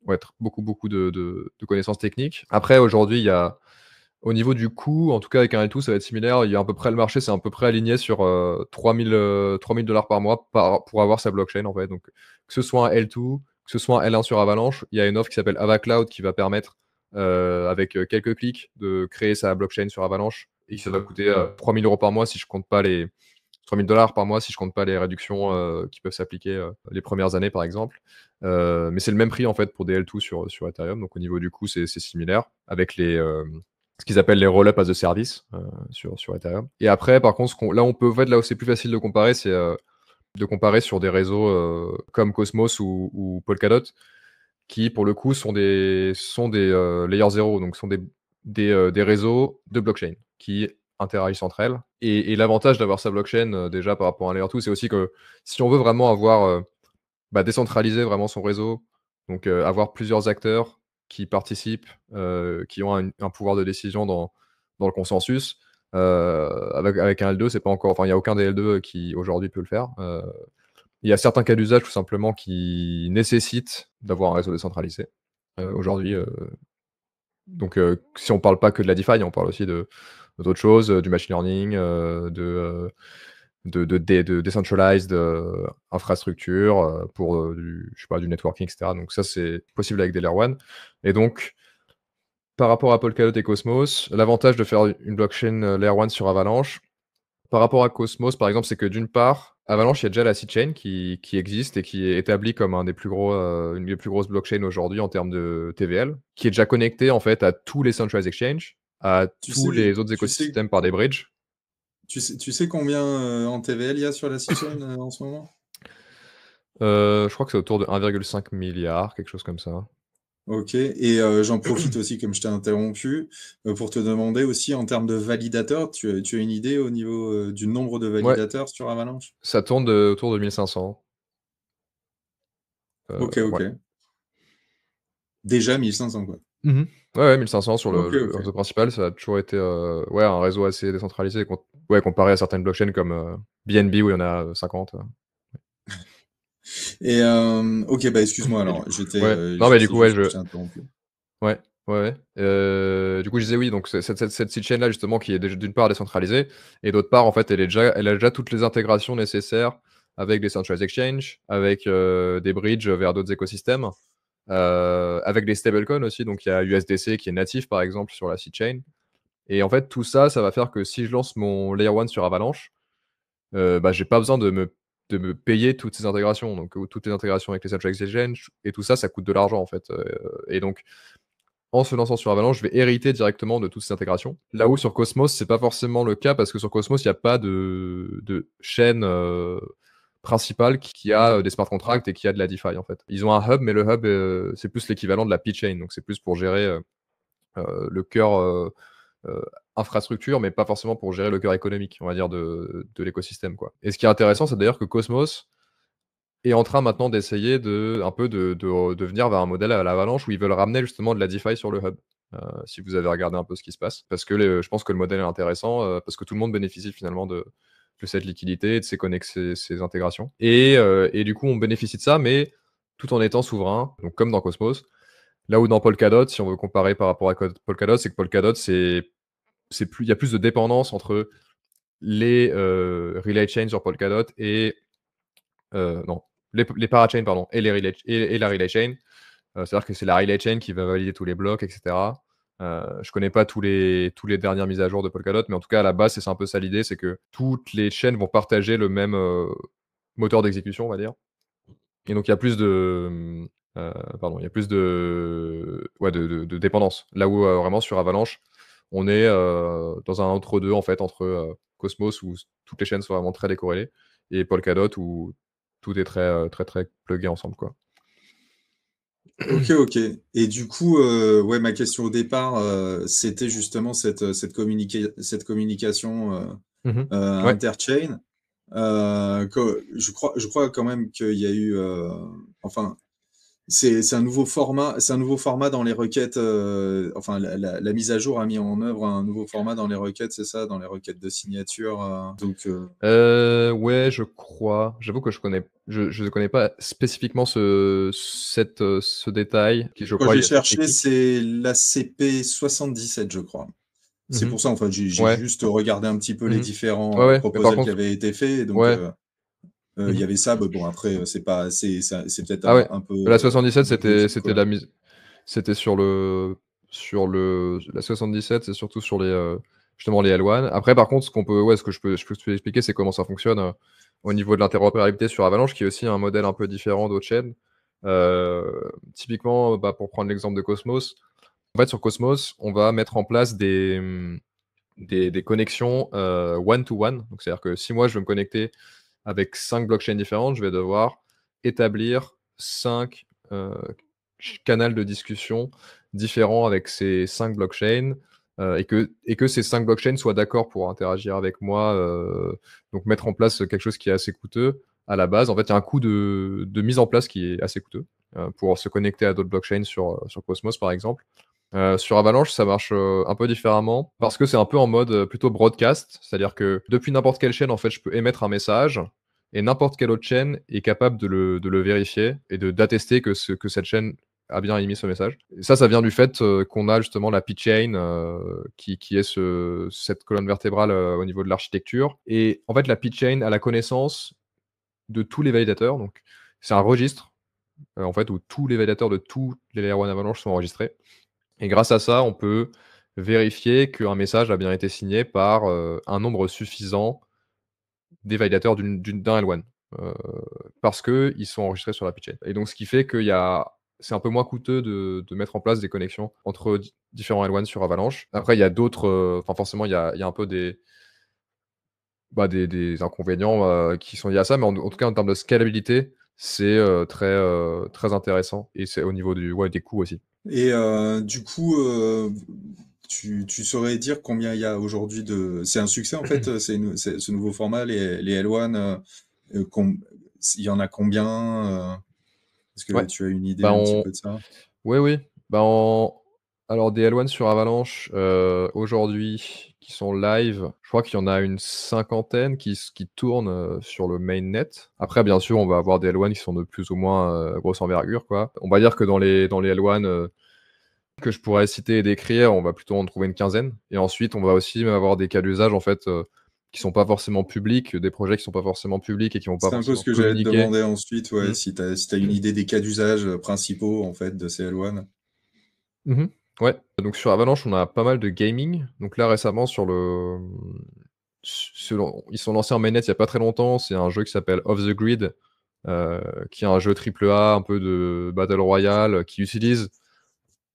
ouais, beaucoup, beaucoup de connaissances techniques. Après, aujourd'hui, il y a au niveau du coût, en tout cas avec un L2, ça va être similaire. Il y a à peu près le marché, c'est à peu près aligné sur, 3 000 par mois pour avoir sa blockchain, en fait. Donc, que ce soit un L2, que ce soit un L1 sur Avalanche, il y a une offre qui s'appelle AvaCloud qui va permettre, avec, quelques clics, de créer sa blockchain sur Avalanche et ça va coûter, 3 000 € par mois si je compte pas les 3 000 $ par mois si je compte pas les réductions, qui peuvent s'appliquer, les premières années, par exemple. Mais c'est le même prix, en fait, pour des L2 sur Ethereum. Donc au niveau du coût, c'est similaire avec ce qu'ils appellent les roll-up as a service, sur Ethereum. Et après, par contre, là, on peut en fait, là où c'est plus facile de comparer, c'est, de comparer sur des réseaux, comme Cosmos ou Polkadot qui, pour le coup, sont des layer 0, donc sont des réseaux de blockchain qui interagissent entre elles. Et l'avantage d'avoir sa blockchain, déjà par rapport à un layer 2, c'est aussi que si on veut vraiment avoir, bah, décentraliser vraiment son réseau, donc avoir plusieurs acteurs qui participent, qui ont un pouvoir de décision dans le consensus, avec un L2, c'est pas encore, enfin, il y a aucun des L2 qui aujourd'hui peut le faire. Il y a certains cas d'usage tout simplement qui nécessitent d'avoir un réseau décentralisé, aujourd'hui, donc si on parle pas que de la DeFi, on parle aussi d'autres choses, du machine learning, de decentralized, infrastructure, pour, je sais pas, du networking et cetera. Donc ça, c'est possible avec des Layer 1 et donc par rapport à Polkadot et Cosmos, l'avantage de faire une blockchain, Layer 1 sur Avalanche, par rapport à Cosmos, par exemple, c'est que d'une part, Avalanche, il y a déjà la sidechain qui existe et qui est établie comme un des plus gros, une des plus grosses blockchains aujourd'hui en termes de TVL, qui est déjà connectée en fait à tous les centralized exchange, à Tu tous sais, les autres tu sais, écosystèmes par des bridges. tu sais combien en TVL il y a sur la sidechain en ce moment? Je crois que c'est autour de 1,5 milliard, quelque chose comme ça. OK et j'en profite aussi comme je t'ai interrompu, pour te demander aussi en termes de validateurs, tu as une idée au niveau, du nombre de Ouais, validateurs sur Avalanche? ça tourne autour de 1 500. OK, Ouais. OK. Déjà 1 500 quoi. Mmh. Ouais, ouais, 1 500 sur OK, le OK réseau principal, ça a toujours été, ouais, un réseau assez décentralisé ouais, comparé à certaines blockchains comme, BNB où il y en a, 50. et OK, bah, excuse-moi Et du alors, coup ouais, non, mais du c'est coup, ouais, juste que je t'ai interrompu. ouais, ouais, ouais, du coup, je disais oui, donc cette sidechain là justement qui est d'une part décentralisée et d'autre part, en fait, elle a déjà toutes les intégrations nécessaires avec des centralized exchange, avec, des bridges vers d'autres écosystèmes, avec des stablecoins aussi. Donc il y a USDC qui est natif, par exemple, sur la sidechain et en fait, tout ça, ça va faire que si je lance mon layer 1 sur Avalanche, bah, j'ai pas besoin de me payer toutes ces intégrations. Donc, toutes les intégrations avec les centralized exchange et tout ça, ça coûte de l'argent, en fait, et donc en se lançant sur Avalanche, je vais hériter directement de toutes ces intégrations. Là où sur Cosmos, c'est pas forcément le cas parce que sur Cosmos, il y a pas de chaîne, principale qui a, des smart contracts et qui a de la DeFi, en fait. Ils ont un hub, mais le hub, c'est plus l'équivalent de la P-chain, donc c'est plus pour gérer, le cœur, heu, infrastructure, mais pas forcément pour gérer le cœur économique, on va dire, de l'écosystème, quoi. Et ce qui est intéressant, c'est d'ailleurs que Cosmos est en train maintenant d'essayer un peu de venir vers un modèle à l'Avalanche où ils veulent ramener justement de la DeFi sur le hub. Si vous avez regardé un peu ce qui se passe. Parce que je pense que le modèle est intéressant, parce que tout le monde bénéficie finalement de cette liquidité, de ces intégrations. Et du coup, on bénéficie de ça, mais tout en étant souverain, donc comme dans Cosmos. Là où dans Polkadot, si on veut comparer par rapport à Polkadot, c'est que Polkadot, il y a plus de dépendance entre les relay chains sur Polkadot et non, les parachains, pardon, et la relay chain. C'est-à-dire que c'est la relay chain qui va valider tous les blocs, et cetera. Je connais pas tous les dernières mises à jour de Polkadot, mais en tout cas, à la base, c'est un peu ça l'idée, c'est que toutes les chaînes vont partager le même, moteur d'exécution, on va dire. Et donc il y a plus de, pardon, il y a plus de ouais, de dépendance. Là où, vraiment sur Avalanche, on est, dans un entre-deux, en fait, entre, Cosmos où toutes les chaînes sont vraiment très décorrélées et Polkadot où tout est très, très, très pluggé ensemble, quoi. OK, OK et du coup, ouais, ma question au départ, c'était justement cette communication, Mmh mh. Ouais. interchain, que je crois quand même qu'il y a eu, enfin, c'est un nouveau format dans les requêtes, enfin la mise à jour a mis en œuvre un nouveau format dans les requêtes, c'est ça? Dans les requêtes de signature, donc Ouais, je crois. J'avoue que je connais pas spécifiquement ce détail qui, je quand crois, j'ai est assez cherché, technique. c'est l'ACP77, je crois. Mmh C'est mh. pour ça, en fait, j'ai Ouais. juste regardé un petit peu les Mmh mh. Ouais, différents, ouais, mais par proposals qui contre avaient été faits et donc ouais. Mmh il y mh. avait ça, mais bon après, c'est pas c'est peut-être Ah ouais, la un 77 peu politique, quoi. c'était sur la 77, c'est surtout sur les, justement les L1. Après par contre, ce que je peux expliquer, c'est comment ça fonctionne, au niveau de l'interopérabilité sur Avalanche, qui est aussi un modèle un peu différent d'autres chaînes. Typiquement, bah, pour prendre l'exemple de Cosmos, en fait sur Cosmos, on va mettre en place des connexions, one to one. Donc c'est-à-dire que si moi je veux me connecter avec 5 blockchains différentes, je vais devoir établir 5 canals de discussion différents avec ces 5 blockchains, et que ces 5 blockchains soient d'accord pour interagir avec moi, donc mettre en place quelque chose qui est assez coûteux à la base. En fait, il y a un coût de mise en place qui est assez coûteux, pour se connecter à d'autres blockchains sur Cosmos, par exemple. Sur Avalanche, ça marche, un peu différemment parce que c'est un peu en mode, plutôt broadcast. C'est-à-dire que depuis n'importe quelle chaîne, en fait, je peux émettre un message et n'importe quelle autre chaîne est capable de le vérifier et d'attester que cette chaîne a bien émis ce message. Et ça vient du fait, qu'on a justement la P-chain, qui est cette colonne vertébrale, au niveau de l'architecture. Et en fait, la P-chain a la connaissance de tous les validateurs. Donc c'est un registre, en fait, où tous les validateurs de tous les Layer 1 Avalanche sont enregistrés. Et grâce à ça, on peut vérifier qu'un message a bien été signé par, un nombre suffisant des validateurs d'un L1 parce qu'ils sont enregistrés sur la pitchain. Et donc, ce qui fait c'est un peu moins coûteux de mettre en place des connexions entre différents L1 sur Avalanche. Après, il y a d'autres, enfin forcément, il y a un peu des inconvénients qui sont liés à ça, mais en tout cas, en termes de scalabilité, c'est très intéressant et c'est au niveau des coûts aussi. Et du coup, tu saurais dire combien il y a aujourd'hui de... C'est un succès en fait, ce nouveau format, les L1, il y en a combien? Est-ce que Ouais. tu as une idée Bah, un petit peu de ça? oui. Bah, alors des L1 sur Avalanche, aujourd'hui, qui sont live, je crois qu'il y en a une cinquantaine qui tournent, sur le mainnet. Après, bien sûr, on va avoir des L1 qui sont de plus ou moins, grosse envergure, quoi. On va dire que dans les L1, que je pourrais citer et décrire, on va plutôt en trouver une quinzaine. Et ensuite, on va aussi avoir des cas d'usage, en fait, qui sont pas forcément publics, des projets qui sont pas forcément publics et qui vont pas C'est un peu ce forcément que j'allais te communiquer. demander ensuite, ouais, Mmh. si tu as une idée des cas d'usage principaux en fait de ces L1. Mmh. Ouais, donc sur Avalanche, on a pas mal de gaming. Donc là, récemment, ils sont lancés en mainnet il y a pas très longtemps. C'est un jeu qui s'appelle Off the Grid, heu, qui est un jeu triple A, un peu de battle royale, qui utilise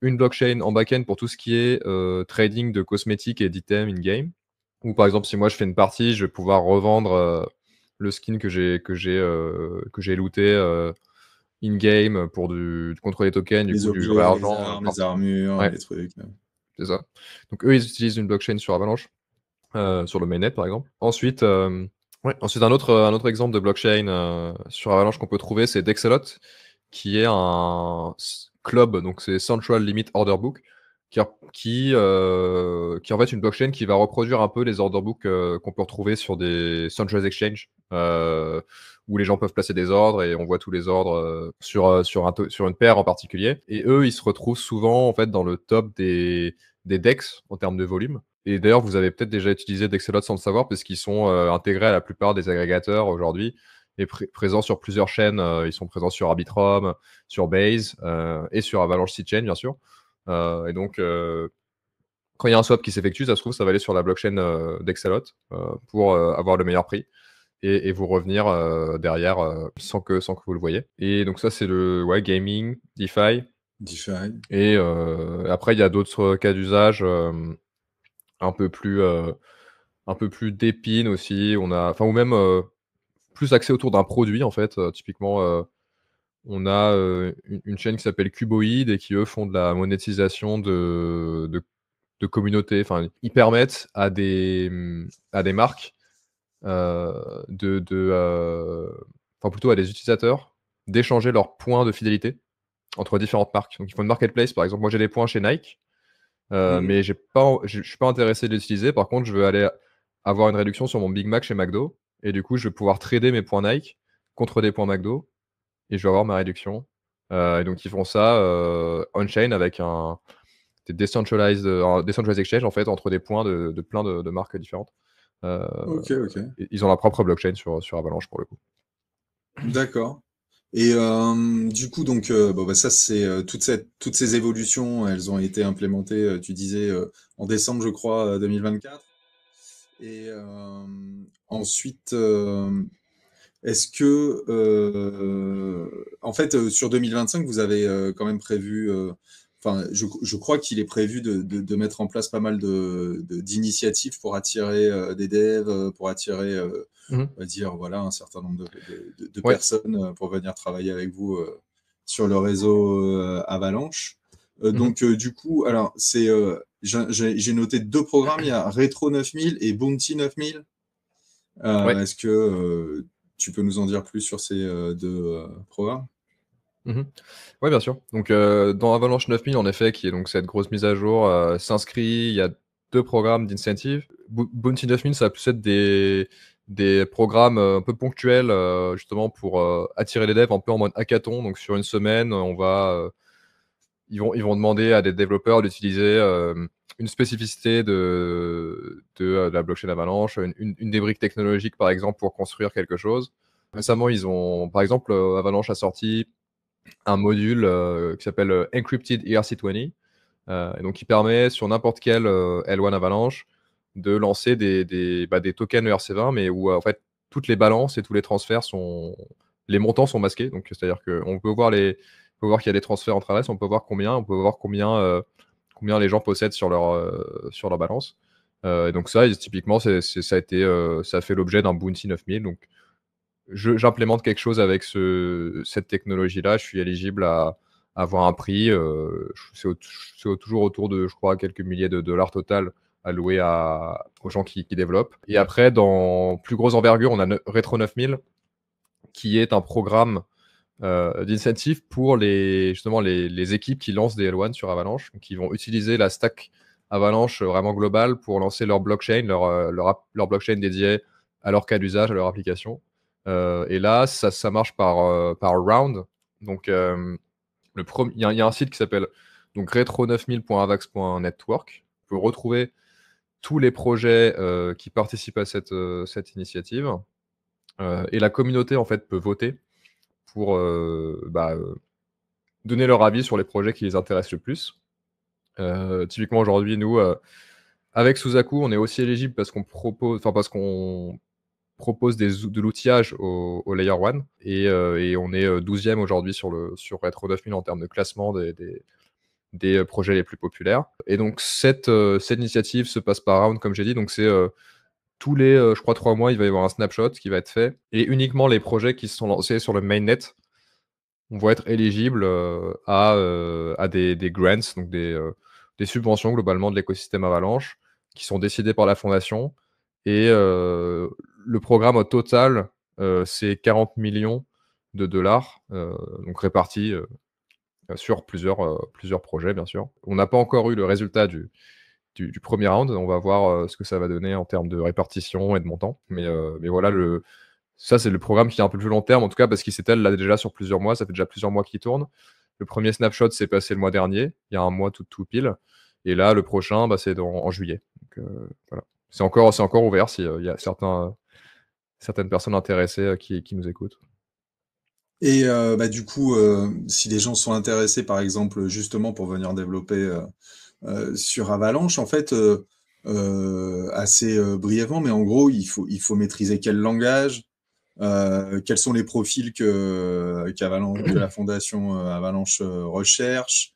une blockchain en back-end pour tout ce qui est, trading de cosmétiques et d'items in-game. Ou par exemple, si moi je fais une partie, je vais pouvoir revendre, le skin que j'ai looté, in-game pour contre des tokens, du Les coup du vrai objets, les argent, armes, enfin les armures, ouais, les trucs. c'est ça. Donc eux, ils utilisent une blockchain sur Avalanche, sur le mainnet par exemple. Ensuite, un autre exemple de blockchain, sur Avalanche qu'on peut trouver, c'est Dexalot, qui est un club, donc c'est Central Limit Order Book, qui est en fait une blockchain qui va reproduire un peu les order books, qu'on peut retrouver sur des centralized exchange, où les gens peuvent placer des ordres et on voit tous les ordres, sur une paire en particulier. Et eux, ils se retrouvent souvent en fait dans le top des DEX en termes de volume. Et d'ailleurs, vous avez peut-être déjà utilisé Dexalot sans le savoir, parce qu'ils sont intégrés à la plupart des agrégateurs aujourd'hui et présents sur plusieurs chaînes. Ils sont présents sur Arbitrum, sur Base et sur Avalanche Sidechain, bien sûr. Et donc, quand il y a un swap qui s'effectue, ça se trouve, ça va aller sur la blockchain d'Exalot pour avoir le meilleur prix et vous revenir derrière sans que vous le voyez. Et donc ça, c'est le gaming, DeFi. DeFi. Et après, il y a d'autres cas d'usage un peu plus d'épines aussi. Ou même plus axé autour d'un produit en fait. Typiquement, on a une chaîne qui s'appelle Cuboid et qui eux font de la monétisation de communautés. Enfin, ils permettent à des marques enfin plutôt à des utilisateurs d'échanger leurs points de fidélité entre différentes marques. Donc ils font une marketplace, par exemple. Moi j'ai des points chez Nike. Mhm. Mais je suis pas intéressé de l'utiliser. Par contre, je veux aller avoir une réduction sur mon Big Mac chez McDo. Et du coup, je vais pouvoir trader mes points Nike contre des points McDo. Et je vais avoir ma réduction. Et donc, ils font ça on-chain avec un decentralized exchange en fait entre des points de plein de marques différentes. Euh, Ok, ok. Ils ont leur propre blockchain sur Avalanche pour le coup. D'accord. Et du coup, donc, bon, bah, ça, c'est toutes ces évolutions, elles ont été implémentées, tu disais, en décembre, je crois, 2024. Et ensuite, est-ce que, en fait, sur 2025, vous avez quand même prévu, enfin, je crois qu'il est prévu de mettre en place pas mal d'initiatives pour attirer des devs, pour attirer, Mhm. on va dire, voilà, un certain nombre de Ouais. personnes pour venir travailler avec vous sur le réseau Avalanche. Mhm. Donc, du coup, alors, j'ai noté deux programmes, il y a Retro 9000 et Bounty 9000. Ouais. Est-ce que tu peux nous en dire plus sur ces deux programmes? Mhm. Ouais, bien sûr. Donc, dans Avalanche 9000, en effet, qui est donc cette grosse mise à jour, s'inscrit, il y a deux programmes d'incentive. Bounty 9000, ça va plus être des programmes un peu ponctuels, justement pour attirer les devs un peu en mode hackathon. Donc, sur une semaine, ils vont demander à des développeurs d'utiliser une spécificité de la blockchain Avalanche, une des briques technologiques, par exemple, pour construire quelque chose. Récemment, par exemple, Avalanche a sorti un module qui s'appelle Encrypted ERC20, et donc qui permet sur n'importe quel L1 Avalanche de lancer des tokens ERC20, mais où en fait toutes les balances et tous les transferts les montants sont masqués. Donc, c'est-à-dire qu'on peut voir qu'il y a des transferts entre adresses, on peut voir combien les gens possèdent sur leur balance. Et donc ça, typiquement, ça a fait l'objet d'un Bounty 9000. Donc, j'implémente quelque chose avec cette technologie-là, je suis éligible à avoir un prix. C'est toujours autour de, je crois, quelques milliers de dollars total alloués aux gens qui développent. Et après, dans plus grosse envergure, on a Retro 9000, qui est un programme d'incentive pour justement les équipes qui lancent des L1 sur Avalanche, qui vont utiliser la stack Avalanche vraiment globale pour lancer leur blockchain, leur blockchain dédiée à leur cas d'usage, à leur application. Et là, ça marche par round. Donc, il y a un site qui s'appelle retro9000.avax.network. Vous pouvez retrouver tous les projets qui participent à cette initiative. Et la communauté, en fait, peut voter pour donner leur avis sur les projets qui les intéressent le plus. Typiquement, aujourd'hui, nous, avec Suzaku, on est aussi éligible parce qu'on propose de l'outillage au Layer 1 et on est 12e aujourd'hui sur Retro 9000 en termes de classement des projets les plus populaires. Et donc, cette initiative se passe par round, comme j'ai dit. Donc, c'est tous les, je crois, 3 mois, il va y avoir un snapshot qui va être fait. Et uniquement les projets qui se sont lancés sur le mainnet vont être éligibles à des grants, donc des subventions globalement de l'écosystème Avalanche, qui sont décidées par la fondation. Et le programme au total, c'est 40 millions de dollars, donc répartis sur plusieurs projets, bien sûr. On n'a pas encore eu le résultat du premier round. On va voir ce que ça va donner en termes de répartition et de montant. Mais voilà, ça, c'est le programme qui est un peu plus long terme, en tout cas, parce qu'il s'étale là déjà sur plusieurs mois. Ça fait déjà plusieurs mois qu'il tourne. Le premier snapshot s'est passé le mois dernier, il y a un mois tout pile. Et là, le prochain, c'est en juillet. Donc, voilà. C'est encore ouvert s'il y a certaines personnes intéressées qui nous écoutent. Et du coup, si les gens sont intéressés, par exemple, justement pour venir développer sur Avalanche, en fait, assez brièvement, mais en gros, il faut maîtriser quel langage, quels sont les profils que la fondation Avalanche recherche.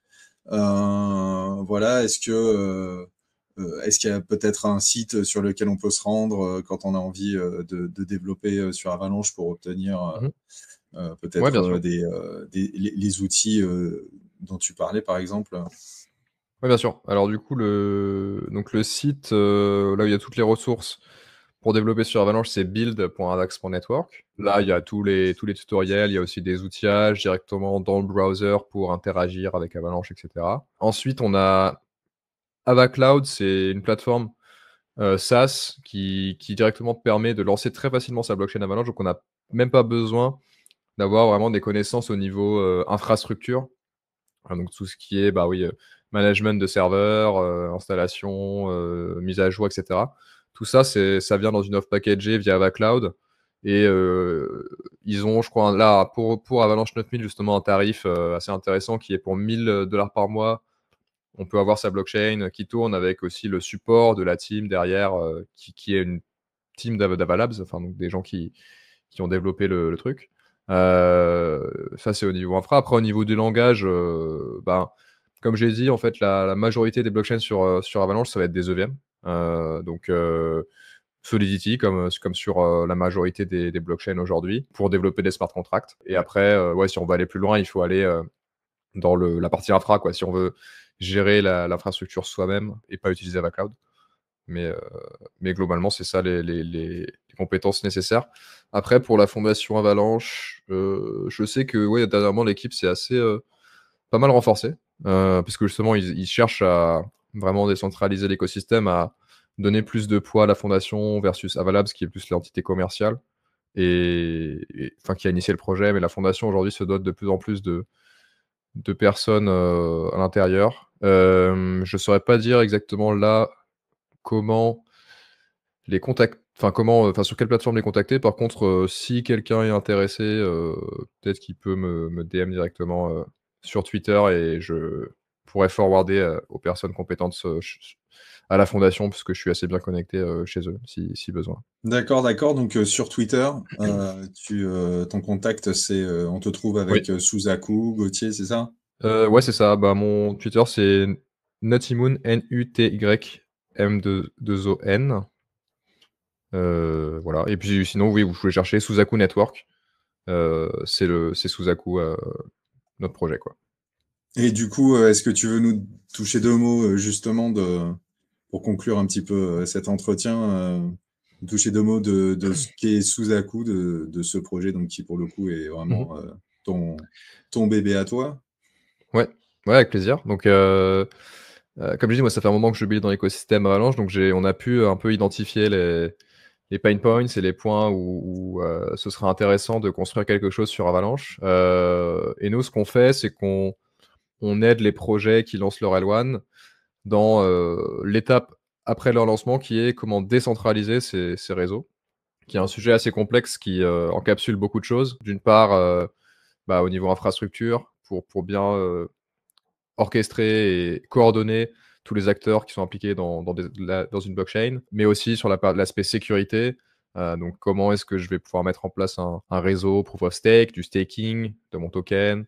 Voilà, est-ce qu'il y a peut-être un site sur lequel on peut se rendre quand on a envie de développer sur Avalanche pour obtenir Ouais, peut-être bien sûr. les outils dont tu parlais, par exemple? Oui, bien sûr. Alors du coup, donc le site là où il y a toutes les ressources pour développer sur Avalanche, c'est build.avax.network. Là, il y a tous les tutoriels, il y a aussi des outillages directement dans le browser pour interagir avec Avalanche, etc. Ensuite, on a AvaCloud, c'est une plateforme SaaS qui directement permet de lancer très facilement sa blockchain Avalanche. Donc, on n'a même pas besoin d'avoir vraiment des connaissances au niveau infrastructure. Donc tout ce qui est management de serveurs, installation, mise à jour, etc. Tout ça, ça vient dans une offre packagée via AvaCloud. Et ils ont, je crois, là, pour Avalanche 9000, justement, un tarif assez intéressant qui est pour 1000 dollars par mois. On peut avoir sa blockchain qui tourne avec aussi le support de la team derrière, qui est une team d'Avalabs, enfin, donc des gens qui ont développé le truc. Ça, c'est au niveau infra. Après, au niveau du langage, comme j'ai dit, en fait, la majorité des blockchains sur Avalanche, ça va être des EVM. Donc, Solidity, comme sur la majorité des blockchains aujourd'hui, pour développer des smart contracts. Et après, si on veut aller plus loin, il faut aller dans la partie infra, quoi, si on veut gérer l'infrastructure soi-même et pas utiliser AvaCloud. Mais globalement, c'est ça les compétences nécessaires. Après, pour la fondation Avalanche, je sais que dernièrement, l'équipe s'est assez pas mal renforcée, parce que justement, ils cherchent à vraiment décentraliser l'écosystème, à donner plus de poids à la fondation versus Avalabs, qui est plus l'entité commerciale, enfin, qui a initié le projet. Mais la fondation, aujourd'hui, se dote de plus en plus de personnes à l'intérieur. Je ne saurais pas dire exactement là comment les contacts, sur quelle plateforme les contacter. Par contre, si quelqu'un est intéressé, peut-être qu'il peut me DM directement sur Twitter et pourrais forwarder aux personnes compétentes à la fondation, parce que je suis assez bien connecté chez eux, si besoin. D'accord, d'accord. Donc, sur Twitter, ton contact, on te trouve Oui. avec Suzaku, Gauthier, c'est ça? Ouais, c'est ça. Bah, mon Twitter, c'est Nutymon, NUTYM2ON. Voilà. Et puis sinon, oui, vous pouvez chercher Suzaku Network. C'est Suzaku, notre projet, quoi. Et du coup, est-ce que tu veux nous toucher 2 mots, justement pour conclure un petit peu, cet entretien, toucher 2 mots de ce qu'est Suzaku, de ce projet donc qui pour le coup est Mmh. vraiment, ton ton bébé à toi? Ouais, ouais, avec plaisir. Donc, comme je dis, moi, ça fait un moment que je milite dans l'écosystème Avalanche, donc on a pu un peu identifier les pain points et les points où ce serait intéressant de construire quelque chose sur Avalanche. Et nous, ce qu'on fait, c'est qu'on aide les projets qui lancent leur L1 dans l'étape après leur lancement, qui est comment décentraliser ces réseaux, qui est un sujet assez complexe qui encapsule beaucoup de choses. D'une part, bah, au niveau infrastructure, pour bien orchestrer et coordonner tous les acteurs qui sont impliqués dans une blockchain, mais aussi sur l'aspect sécurité. Donc, comment est-ce que je vais pouvoir mettre en place un réseau proof of stake, du staking de mon token.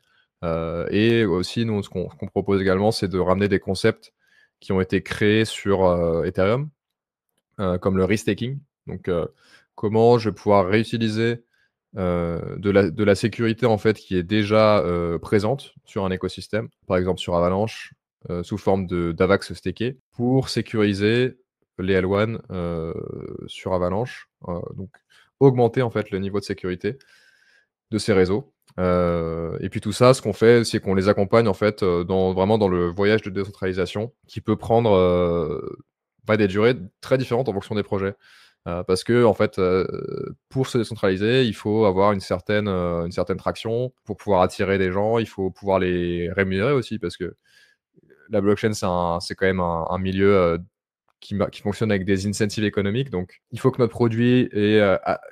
Et aussi, nous, ce qu'on propose également, c'est de ramener des concepts qui ont été créés sur Ethereum, comme le restaking. Donc, comment je vais pouvoir réutiliser de la sécurité en fait qui est déjà présente sur un écosystème, par exemple sur Avalanche, sous forme d'AVAX staké, pour sécuriser les L1 sur Avalanche. Donc augmenter en fait le niveau de sécurité de ces réseaux. Et puis tout ça, ce qu'on fait, c'est qu'on les accompagne en fait vraiment dans le voyage de décentralisation, qui peut prendre des durées très différentes en fonction des projets. Parce que en fait, pour se décentraliser, il faut avoir une certaine traction. Pour pouvoir attirer des gens, il faut pouvoir les rémunérer aussi, parce que la blockchain, c'est quand même un milieu qui fonctionne avec des incentives économiques. Donc, il faut que notre produit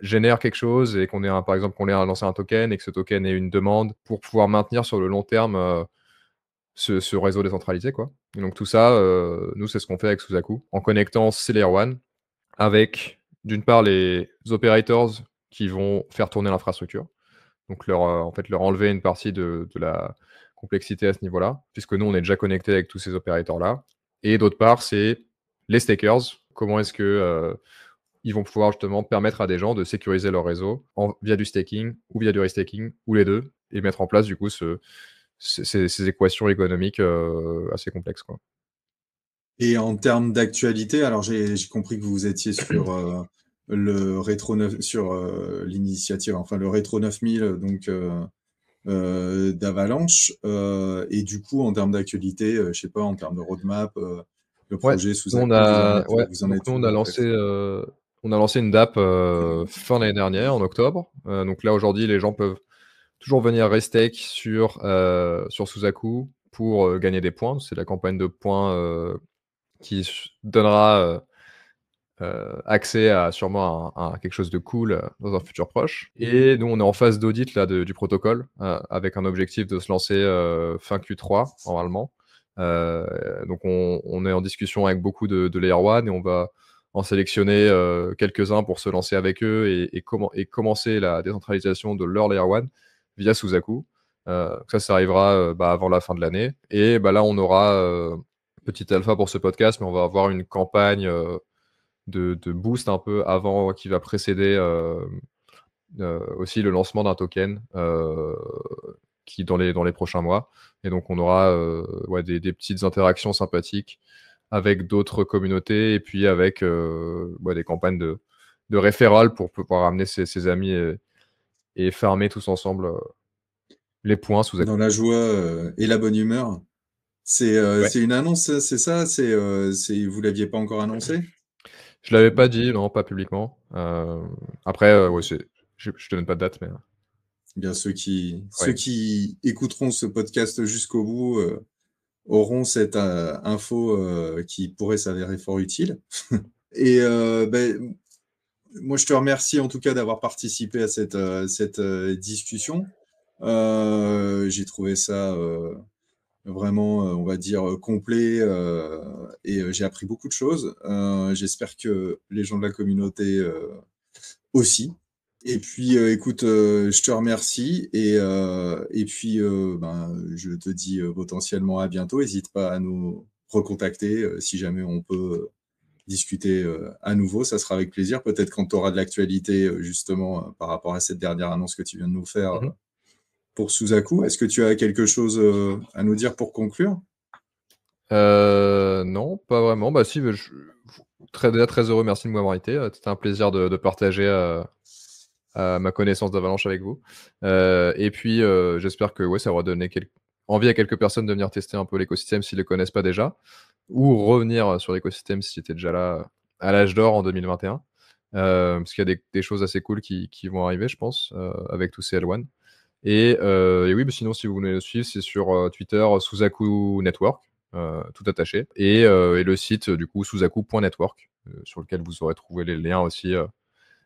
génère quelque chose, et par exemple, qu'on ait lancé un token et que ce token ait une demande pour pouvoir maintenir sur le long terme ce réseau décentralisé, quoi. Et donc tout ça, nous, c'est ce qu'on fait avec Suzaku, en connectant ces Layer 1 avec, d'une part, les operators qui vont faire tourner l'infrastructure. Donc en fait, leur enlever une partie de la complexité à ce niveau-là, puisque nous, on est déjà connecté avec tous ces opérateurs-là. Et d'autre part, c'est les stakers. Comment est-ce que ils vont pouvoir justement permettre à des gens de sécuriser leur réseau via du staking ou via du restaking, ou les deux, et mettre en place du coup ces équations économiques assez complexes, quoi. Et en termes d'actualité, alors j'ai compris que vous étiez sur, le rétro 9 sur, l'initiative, enfin le rétro 9000 donc d'Avalanche, et du coup en termes d'actualité, je sais pas, en termes de roadmap, le Ouais, projet nous on Suzaku, a ouais, vous en donc êtes nous où en fait? on a lancé une DApp fin l'année dernière, en octobre. Donc là aujourd'hui, les gens peuvent toujours venir restake sur Suzaku pour gagner des points. C'est la campagne de points qui donnera accès à sûrement à quelque chose de cool dans un futur proche. Et nous, on est en phase d'audit là du protocole, avec un objectif de se lancer fin Q3 normalement. Donc on est en discussion avec beaucoup de Layer 1, et on va en sélectionner quelques-uns pour se lancer avec eux, et commencer la décentralisation de leur Layer 1 via Suzaku. Ça arrivera avant la fin de l'année. Et là, on aura petit alpha pour ce podcast, mais on va avoir une campagne de boost un peu avant, qui va précéder aussi le lancement d'un token qui dans les prochains mois. Et donc on aura ouais, des petites interactions sympathiques avec d'autres communautés, et puis avec ouais, des campagnes de référals pour pouvoir amener ses amis, et farmer tous ensemble les points sous. Dans la joie, et la bonne humeur? Ouais. C'est une annonce, c'est ça? Vous l'aviez pas encore annoncé? Je l'avais pas dit, non, pas publiquement. Après, ouais, je te donne pas de date, mais Eh bien, ceux ouais. qui écouteront ce podcast jusqu'au bout, auront cette, info, qui pourrait s'avérer fort utile. Et moi, je te remercie en tout cas d'avoir participé à cette discussion. J'ai trouvé ça, vraiment, on va dire, complet, et j'ai appris beaucoup de choses. J'espère que les gens de la communauté, aussi. Et puis, écoute, je te remercie et puis, ben, je te dis, potentiellement à bientôt. Hésite pas à nous recontacter, si jamais on peut discuter, à nouveau. Ça sera avec plaisir. Peut-être quand tu auras de l'actualité, justement, par rapport à cette dernière annonce que tu viens de nous faire, Mmh. pour Suzaku. Est-ce que tu as quelque chose, à nous dire pour conclure? Non, pas vraiment. Bah si, déjà très heureux, merci de m'avoir invité, c'était un plaisir de partager, ma connaissance d'Avalanche avec vous. Et puis, j'espère que ouais, ça aura donné envie à quelques personnes de venir tester un peu l'écosystème s'ils ne le connaissent pas déjà, ou revenir sur l'écosystème si tu étais déjà là, à l'âge d'or en 2021. Parce qu'il y a des choses assez cool qui vont arriver, je pense, avec tous ces L1. Et oui, bah, sinon si vous voulez le suivre, c'est sur, Twitter, Suzaku Network, tout attaché et le site, du coup, suzaku.network, sur lequel vous aurez trouvé les liens aussi,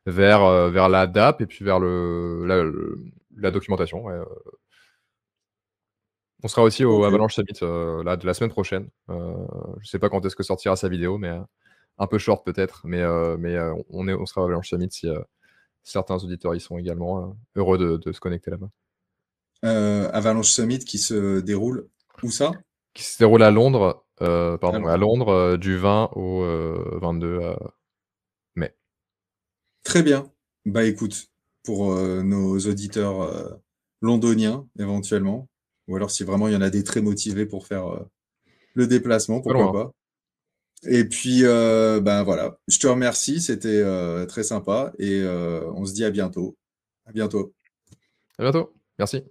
vers la DApp et puis vers la documentation, ouais. On sera aussi au OK. Avalanche Summit, là, de la semaine prochaine. Je sais pas quand est-ce que sortira sa vidéo, mais un peu short peut-être, mais on sera au Avalanche Summit si, certains auditeurs y sont également, heureux de se connecter là-bas. Avalanche Summit qui se déroule où ça? Qui se déroule à Londres, À pardon, à Londres. Londres, du 20 au, 22, mai. Très bien. Bah, écoute, pour, nos auditeurs, londoniens, éventuellement, ou alors si vraiment il y en a des très motivés pour faire, le déplacement, C'est pas pourquoi loin. pas? Et puis, ben, voilà, je te remercie, c'était, très sympa et on se dit à bientôt. À bientôt. À bientôt. Merci.